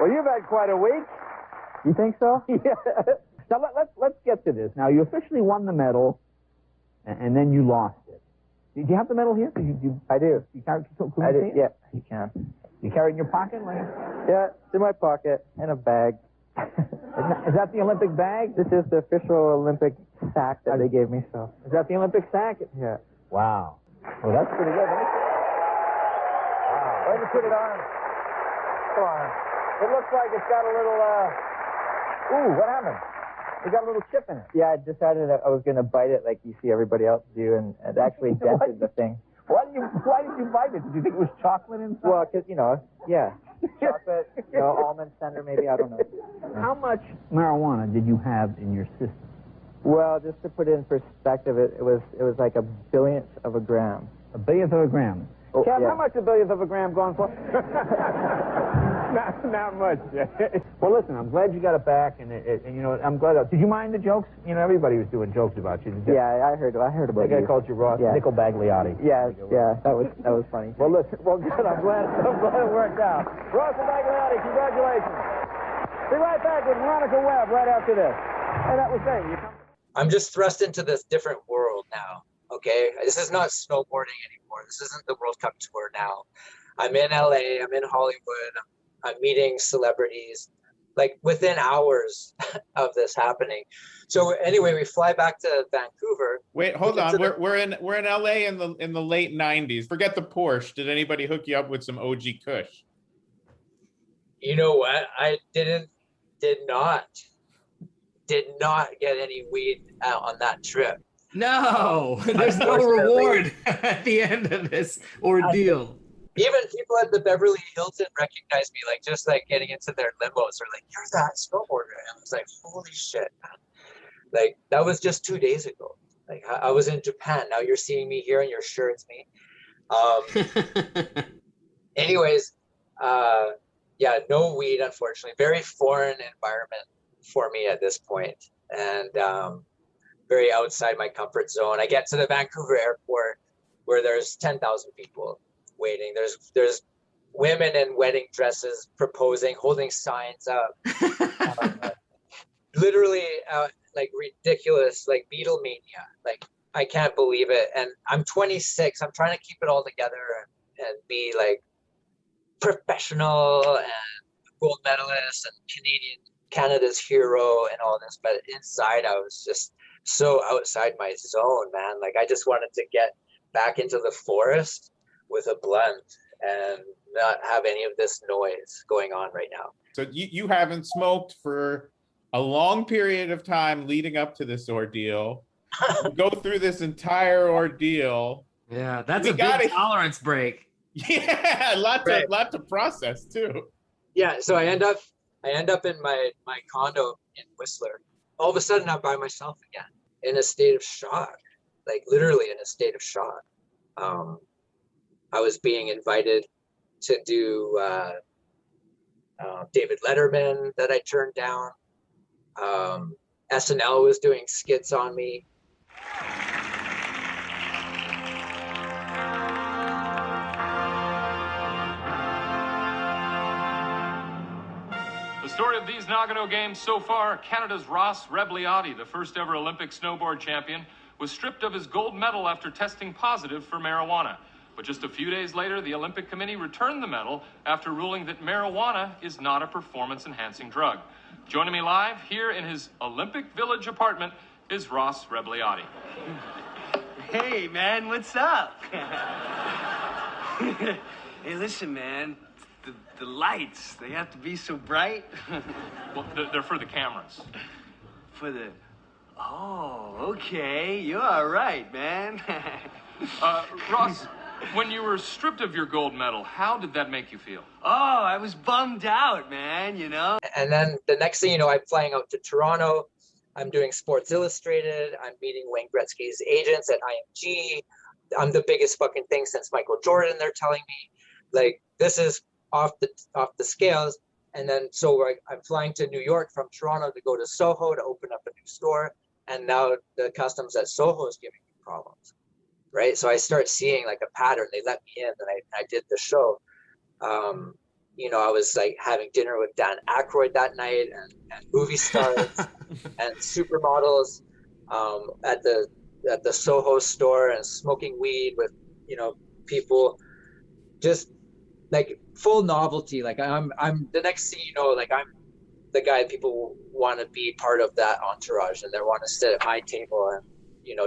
Well, you've had quite a week. You think so? Yeah. Now, let's get to this. Now, you officially won the medal, and then you lost it. Did you have the medal here? I do. You carry it? I do. Yeah, you can. You carry it in your pocket? Yeah, it's in my pocket, in a bag. Is that the Olympic bag? This is the official Olympic sack that they gave me, so. Is that the Olympic sack? Yeah. Wow. Well, that's pretty good, isn't it? Wow. Way to put it on. Come on. It looks like it's got a little, ooh, what happened? It got a little chip in it. Yeah, I decided that I was going to bite it like you see everybody else do, and it actually dented the thing. Why did you bite it? Did you think it was chocolate inside? Well, because, yeah. Chocolate, almond center, maybe, I don't know. How much marijuana did you have in your system? Well, just to put it in perspective, it was like a billionth of a gram. A billionth of a gram. Oh, Kev, yeah. how much a billionth of a gram going for? not much. Well, listen, I'm glad you got it back, and I'm glad. Did you mind the jokes? Everybody was doing jokes about you. Yeah, I heard about the guy you. called you Ross Nickel Bagliotti. Yeah, that was funny. Well, listen, good. I'm glad it worked out. Ross Bagliotti, congratulations. Be right back with Veronica Webb right after this. Hey, that was great. I'm just thrust into this different world now. Okay, this is not snowboarding anymore. This isn't the World Cup tour now. I'm in LA, I'm in Hollywood, I'm meeting celebrities, like within hours of this happening. So anyway, we fly back to Vancouver. Wait, hold on. We're in LA in the late 90s. Forget the Porsche. Did anybody hook you up with some OG Kush? You know what? I did not get any weed on that trip. No, there's no reward at the end of this ordeal. Even people at the Beverly Hilton recognized me, just getting into their limos. They're like, "You're that snowboarder." And I was like, "Holy shit, man!" That was just 2 days ago. I was in Japan. Now you're seeing me here, and you're sure it's me. Anyways, yeah, no weed, unfortunately. Very foreign environment for me at this point, and very outside my comfort zone. I get to the Vancouver airport where there's 10,000 people waiting. There's women in wedding dresses proposing, holding signs up. Literally ridiculous, Beatlemania. I can't believe it. And I'm 26. I'm trying to keep it all together and be professional and gold medalist and Canada's hero and all this. But inside I was just so outside my zone, man. I just wanted to get back into the forest with a blunt and not have any of this noise going on right now. So you haven't smoked for a long period of time leading up to this ordeal. You go through this entire ordeal. Yeah, that's a big tolerance break. Yeah, lot to process too. Yeah, so I end up in my condo in Whistler. All of a sudden I'm by myself again in a state of shock, literally in a state of shock. I was being invited to do David Letterman that I turned down. SNL was doing skits on me. The story of these Nagano Games so far, Canada's Ross Rebliati, the first ever Olympic snowboard champion, was stripped of his gold medal after testing positive for marijuana. But just a few days later, the Olympic Committee returned the medal after ruling that marijuana is not a performance-enhancing drug. Joining me live here in his Olympic Village apartment is Ross Rebliati. Hey, man, what's up? Hey, listen, man. The lights, they have to be so bright. Well, they're for the cameras. For the... Oh, okay. You're all right, man. Ross, when you were stripped of your gold medal, how did that make you feel? Oh, I was bummed out, man, And then the next thing you know, I'm flying out to Toronto. I'm doing Sports Illustrated. I'm meeting Wayne Gretzky's agents at IMG. I'm the biggest fucking thing since Michael Jordan, they're telling me. This is off the scales. And then I'm flying to New York from Toronto to go to Soho to open up a new store. And now the customs at Soho is giving me problems, right? So I start seeing a pattern. They let me in, and I did the show. I was having dinner with Dan Aykroyd that night, and movie stars and supermodels at the Soho store, and smoking weed with people, just full novelty. I'm the next thing you know, I'm the guy people want to be part of that entourage, and they want to sit at my table, and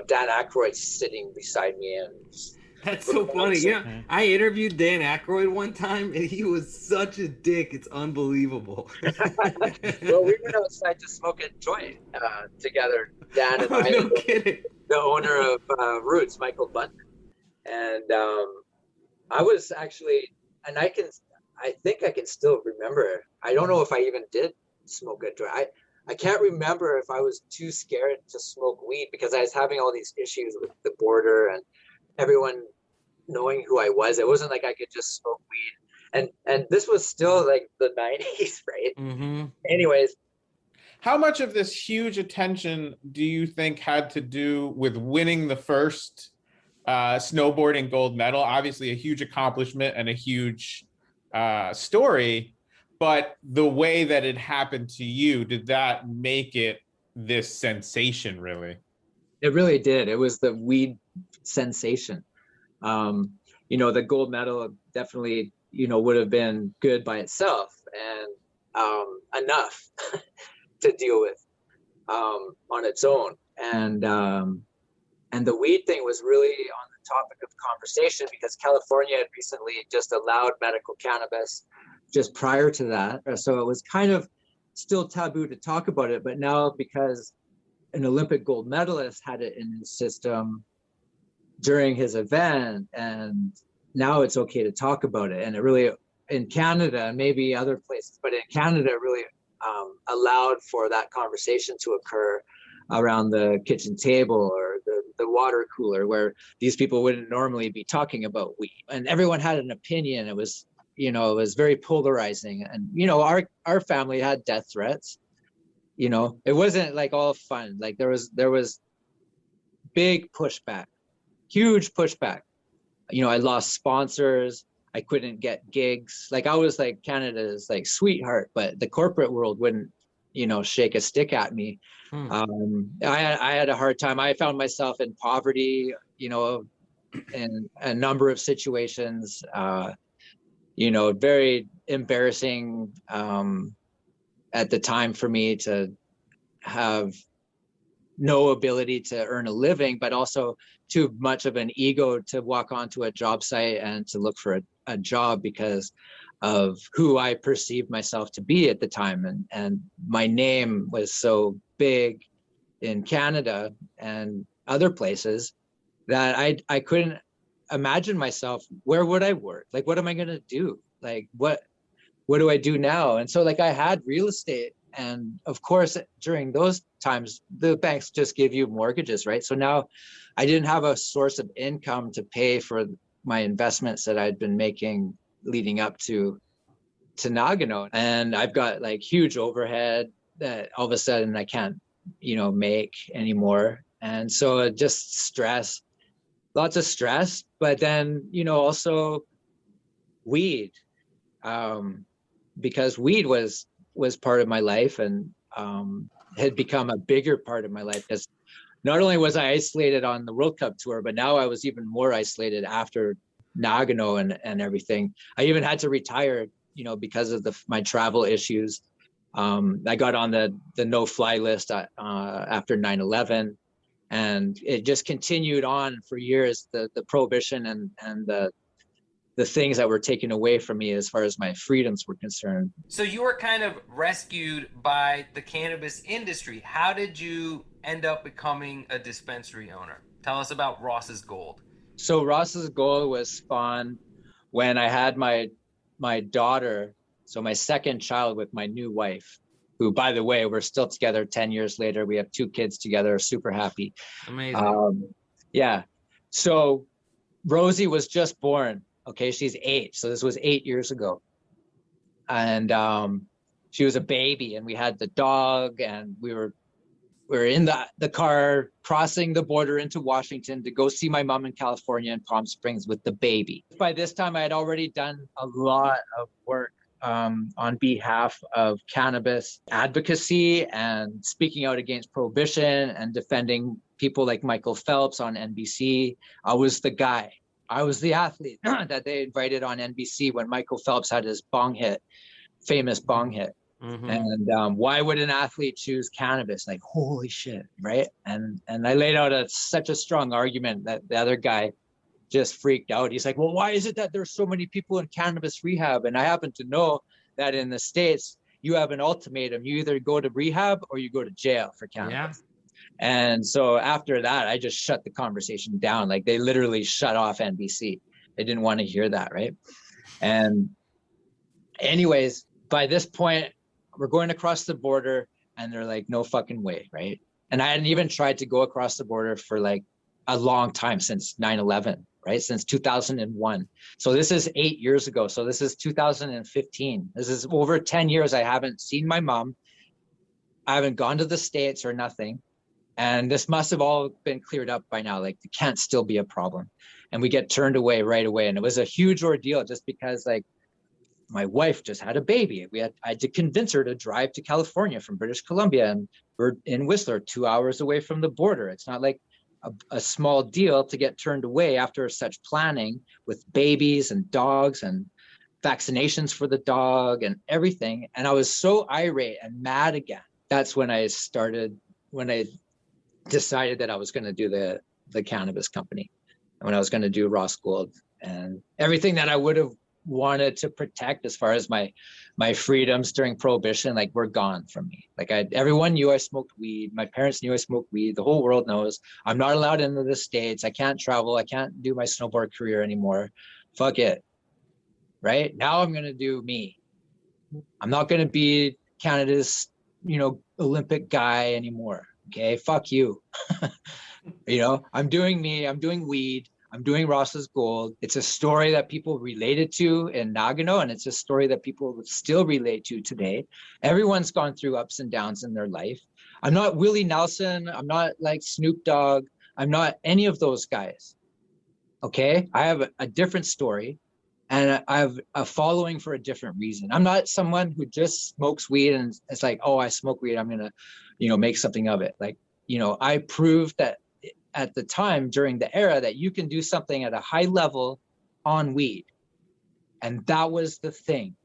Dan Aykroyd's sitting beside me, and That's so funny. Yeah, I interviewed Dan Aykroyd one time, and he was such a dick. It's unbelievable. Well, we went outside to smoke a joint together, Dan and I. No kidding. The owner of Roots, Michael Bunton, and I was actually, and I think I can still remember. I don't know if I even did smoke a joint. I can't remember if I was too scared to smoke weed because I was having all these issues with the border and everyone knowing who I was. It wasn't like I could just smoke weed. And this was still like the 90s, right? Mm-hmm. Anyways. How much of this huge attention do you think had to do with winning the first snowboarding gold medal? Obviously a huge accomplishment and a huge story, but the way that it happened to you, did that make it this sensation, really? It really did. It was the weed sensation. The gold medal definitely, would have been good by itself and enough to deal with on its own. And the weed thing was really on the topic of conversation because California had recently just allowed medical cannabis just prior to that. So it was kind of still taboo to talk about it. But now because an Olympic gold medalist had it in his system during his event, and now it's okay to talk about it. And it really, in Canada, and maybe other places, but in Canada, it really allowed for that conversation to occur around the kitchen table or the water cooler where these people wouldn't normally be talking about weed. And everyone had an opinion. It was, it was very polarizing. And, our family had death threats. It wasn't like all fun. Like there was big pushback, huge pushback. I lost sponsors. I couldn't get gigs. Like I was like Canada's like sweetheart, but the corporate world wouldn't, shake a stick at me. I had a hard time. I found myself in poverty, in a number of situations, very embarrassing at the time for me to have no ability to earn a living, but also too much of an ego to walk onto a job site and to look for a job because of who I perceived myself to be at the time. And my name was so big in Canada and other places that I couldn't imagine myself, where would I work? Like, what am I going to do? Like, what do I do now? And so like I had real estate. And of course, during those times, the banks just give you mortgages, right? So now I didn't have a source of income to pay for my investments that I'd been making leading up to Nagano. And I've got like huge overhead that all of a sudden I can't, make anymore. And so just stress, lots of stress, but then, also weed, because weed was part of my life and had become a bigger part of my life because not only was I isolated on the World Cup tour, but now I was even more isolated after Nagano and everything. I even had to retire, because of my travel issues. I got on the no-fly list after 9/11, and it just continued on for years. The prohibition and the things that were taken away from me as far as my freedoms were concerned. So you were kind of rescued by the cannabis industry. How did you end up becoming a dispensary owner? Tell us about Ross's Gold. So Ross's Gold was spawned when I had my daughter, so my second child with my new wife, who, by the way, we're still together 10 years later. We have 2 kids together, super happy. Amazing. Yeah. So Rosie was just born. Okay, she's 8. So this was 8 years ago. And she was a baby, and we had the dog, and we were in the car crossing the border into Washington to go see my mom in California in Palm Springs with the baby. By this time, I had already done a lot of work on behalf of cannabis advocacy and speaking out against prohibition and defending people like Michael Phelps on NBC. I was the guy. I was the athlete that they invited on NBC when Michael Phelps had his famous bong hit. Mm-hmm. And why would an athlete choose cannabis? Like, holy shit, right? And I laid out such a strong argument that the other guy just freaked out. He's like, well, why is it that there's so many people in cannabis rehab? And I happen to know that in the States, you have an ultimatum. You either go to rehab or you go to jail for cannabis. And so after that, I just shut the conversation down. Like, they literally shut off NBC. They didn't want to hear that, right? And anyways, by this point, we're going across the border and they're like, no fucking way, right? And I hadn't even tried to go across the border for like a long time, since 9/11, right? Since 2001. So this is 8 years ago. So this is 2015. This is over 10 years. I haven't seen my mom. I haven't gone to the States or nothing. And this must have all been cleared up by now. Like, it can't still be a problem. And we get turned away right away. And it was a huge ordeal just because, like, my wife just had a baby. I had to convince her to drive to California from British Columbia. And we're in Whistler, 2 hours away from the border. It's not like a small deal to get turned away after such planning with babies and dogs and vaccinations for the dog and everything. And I was so irate and mad again. That's when I decided that I was going to do the cannabis company, and when I was going to do Ross Gold, and everything that I would have wanted to protect as far as my freedoms during Prohibition, like, were gone from me. Like, everyone knew I smoked weed. My parents knew I smoked weed. The whole world knows. I'm not allowed into the States. I can't travel. I can't do my snowboard career anymore. Fuck it. Right now, I'm going to do me. I'm not going to be Canada's, Olympic guy anymore. Okay, fuck you. I'm doing me. I'm doing weed. I'm doing Ross's Gold. It's a story that people related to in Nagano, and it's a story that people still relate to today. Everyone's gone through ups and downs in their life. I'm not Willie Nelson. I'm not like Snoop Dogg. I'm not any of those guys. Okay, I have a different story, and I have a following for a different reason. I'm not someone who just smokes weed and it's like, oh, I smoke weed, I'm gonna, make something of it. Like, I proved that at the time during the era that you can do something at a high level on weed. And that was the thing.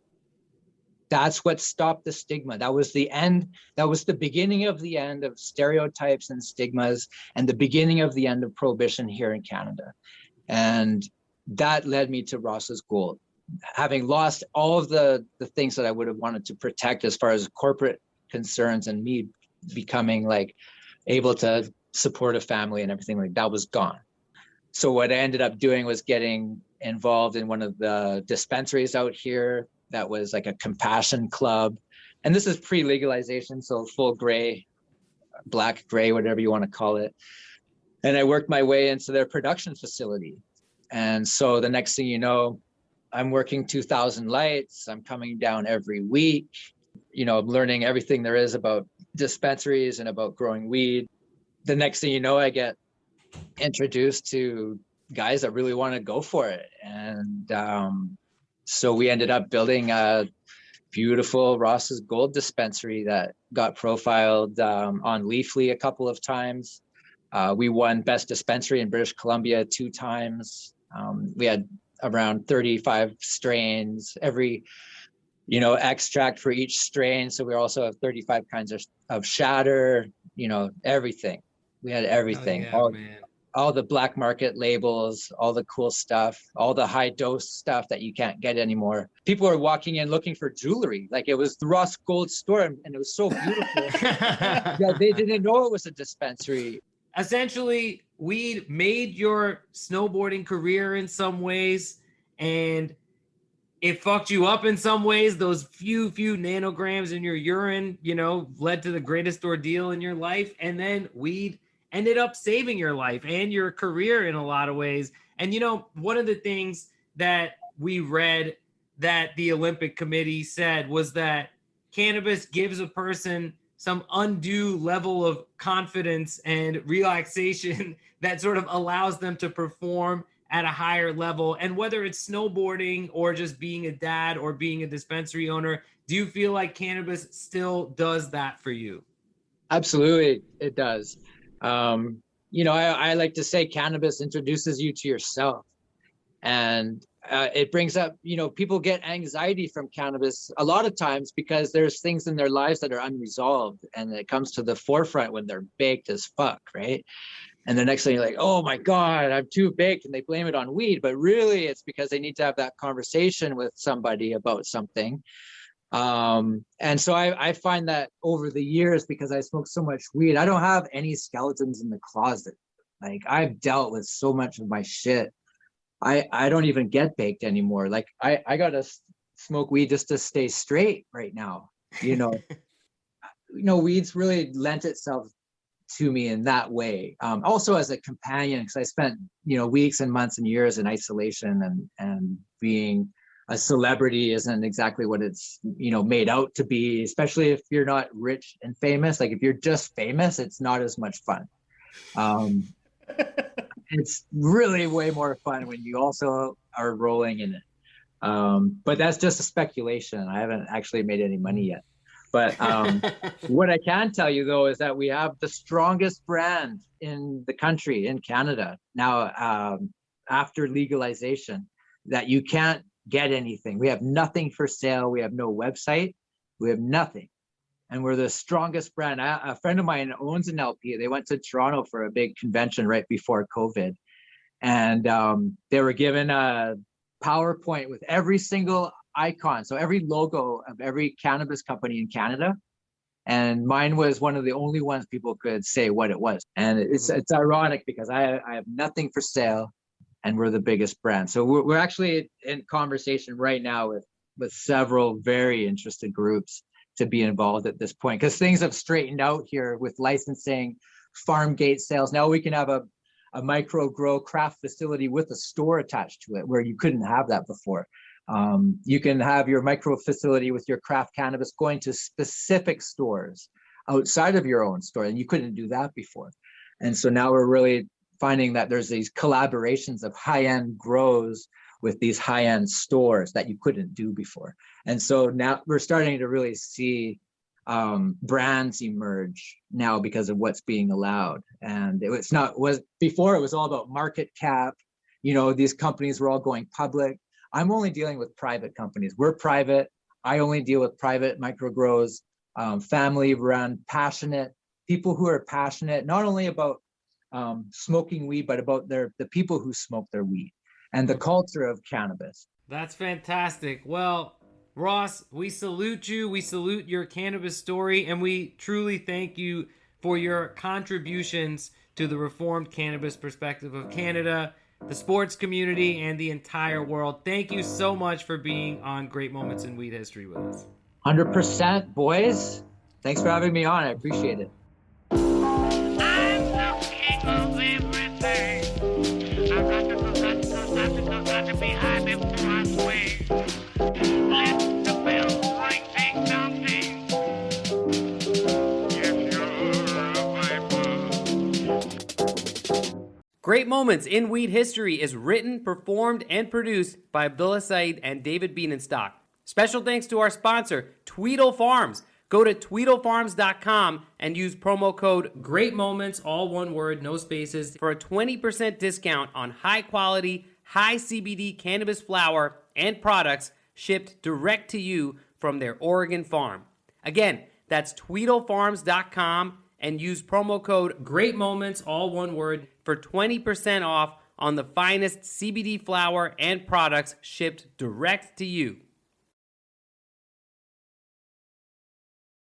That's what stopped the stigma. That was the end. That was the beginning of the end of stereotypes and stigmas, and the beginning of the end of Prohibition here in Canada. And that led me to Ross's Gold. Having lost all of the things that I would have wanted to protect as far as corporate concerns and me becoming like able to support a family and everything, like that was gone. So what I ended up doing was getting involved in one of the dispensaries out here that was like a compassion club. And this is pre-legalization, so full gray, black gray, whatever you want to call it. And I worked my way into their production facility. And so the next thing you know, I'm working 2,000 lights. I'm coming down every week. I'm learning everything there is about dispensaries and about growing weed. The next thing you know, I get introduced to guys that really want to go for it. And so we ended up building a beautiful Ross's Gold dispensary that got profiled on Leafly a couple of times. We won Best Dispensary in British Columbia 2 times. We had around 35 strains, every extract for each strain. So we also have 35 kinds of shatter, everything. We had everything. Oh, yeah, all the black market labels, all the cool stuff, all the high dose stuff that you can't get anymore. People are walking in looking for jewelry. Like, it was the Ross Gold store, and it was so beautiful. Yeah, they didn't know it was a dispensary. Essentially, weed made your snowboarding career in some ways, and it fucked you up in some ways. Those few nanograms in your urine, led to the greatest ordeal in your life. And then weed ended up saving your life and your career in a lot of ways. And, one of the things that we read that the Olympic Committee said was that cannabis gives a person some undue level of confidence and relaxation that sort of allows them to perform at a higher level. And whether it's snowboarding or just being a dad or being a dispensary owner, do you feel like cannabis still does that for you? Absolutely, it does. I like to say cannabis introduces you to yourself, and it brings up, people get anxiety from cannabis a lot of times because there's things in their lives that are unresolved, and it comes to the forefront when they're baked as fuck, right? And the next thing you're like, oh my God, I'm too baked, and they blame it on weed. But really it's because they need to have that conversation with somebody about something. And so I find that over the years, because I smoke so much weed, I don't have any skeletons in the closet. Like, I've dealt with so much of my shit. I don't even get baked anymore. Like, I gotta smoke weed just to stay straight right now. Weed's really lent itself to me in that way. Also as a companion, because I spent, weeks and months and years in isolation, and being a celebrity isn't exactly what it's, made out to be, especially if you're not rich and famous. Like, if you're just famous, it's not as much fun. It's really way more fun when you also are rolling in it. But that's just a speculation. I haven't actually made any money yet. But what I can tell you, though, is that we have the strongest brand in the country, in Canada, now, after legalization, that you can't get anything. We have nothing for sale. We have no website. We have nothing. And we're the strongest brand. A friend of mine owns an LP. They went to Toronto for a big convention right before COVID. And they were given a PowerPoint with every single icon, so every logo of every cannabis company in Canada, and mine was one of the only ones people could say what it was. And it's ironic because I have nothing for sale, and we're the biggest brand. So we're actually in conversation right now with several very interested groups to be involved at this point, because things have straightened out here with licensing, farm gate sales. Now we can have a micro grow craft facility with a store attached to it, where you couldn't have that before. You can have your micro facility with your craft cannabis going to specific stores outside of your own store, and you couldn't do that before. And so now we're really finding that there's these collaborations of high-end grows with these high-end stores that you couldn't do before. And so now we're starting to really see brands emerge now because of what's being allowed. And before it was all about market cap. These companies were all going public. I'm only dealing with private companies. We're private. I only deal with private micro grows, family run, passionate people who are passionate, not only about smoking weed, but about the people who smoke their weed and the culture of cannabis. That's fantastic. Well, Ross, we salute you. We salute your cannabis story, and we truly thank you for your contributions to the reformed cannabis perspective of Canada, the sports community, and the entire world. Thank you so much for being on Great Moments in Weed History with us. 100%, boys. Thanks for having me on. I appreciate it. Great Moments in Weed History is written, performed, and produced by Abdullah Saeed and David Bienenstock. Special thanks to our sponsor, Tweedle Farms. Go to TweedleFarms.com and use promo code GREATMOMENTS, all one word, no spaces, for a 20% discount on high-quality, high CBD cannabis flower and products shipped direct to you from their Oregon farm. Again, that's TweedleFarms.com and use promo code GREATMOMENTS, all one word, for 20% off on the finest CBD flower and products shipped direct to you.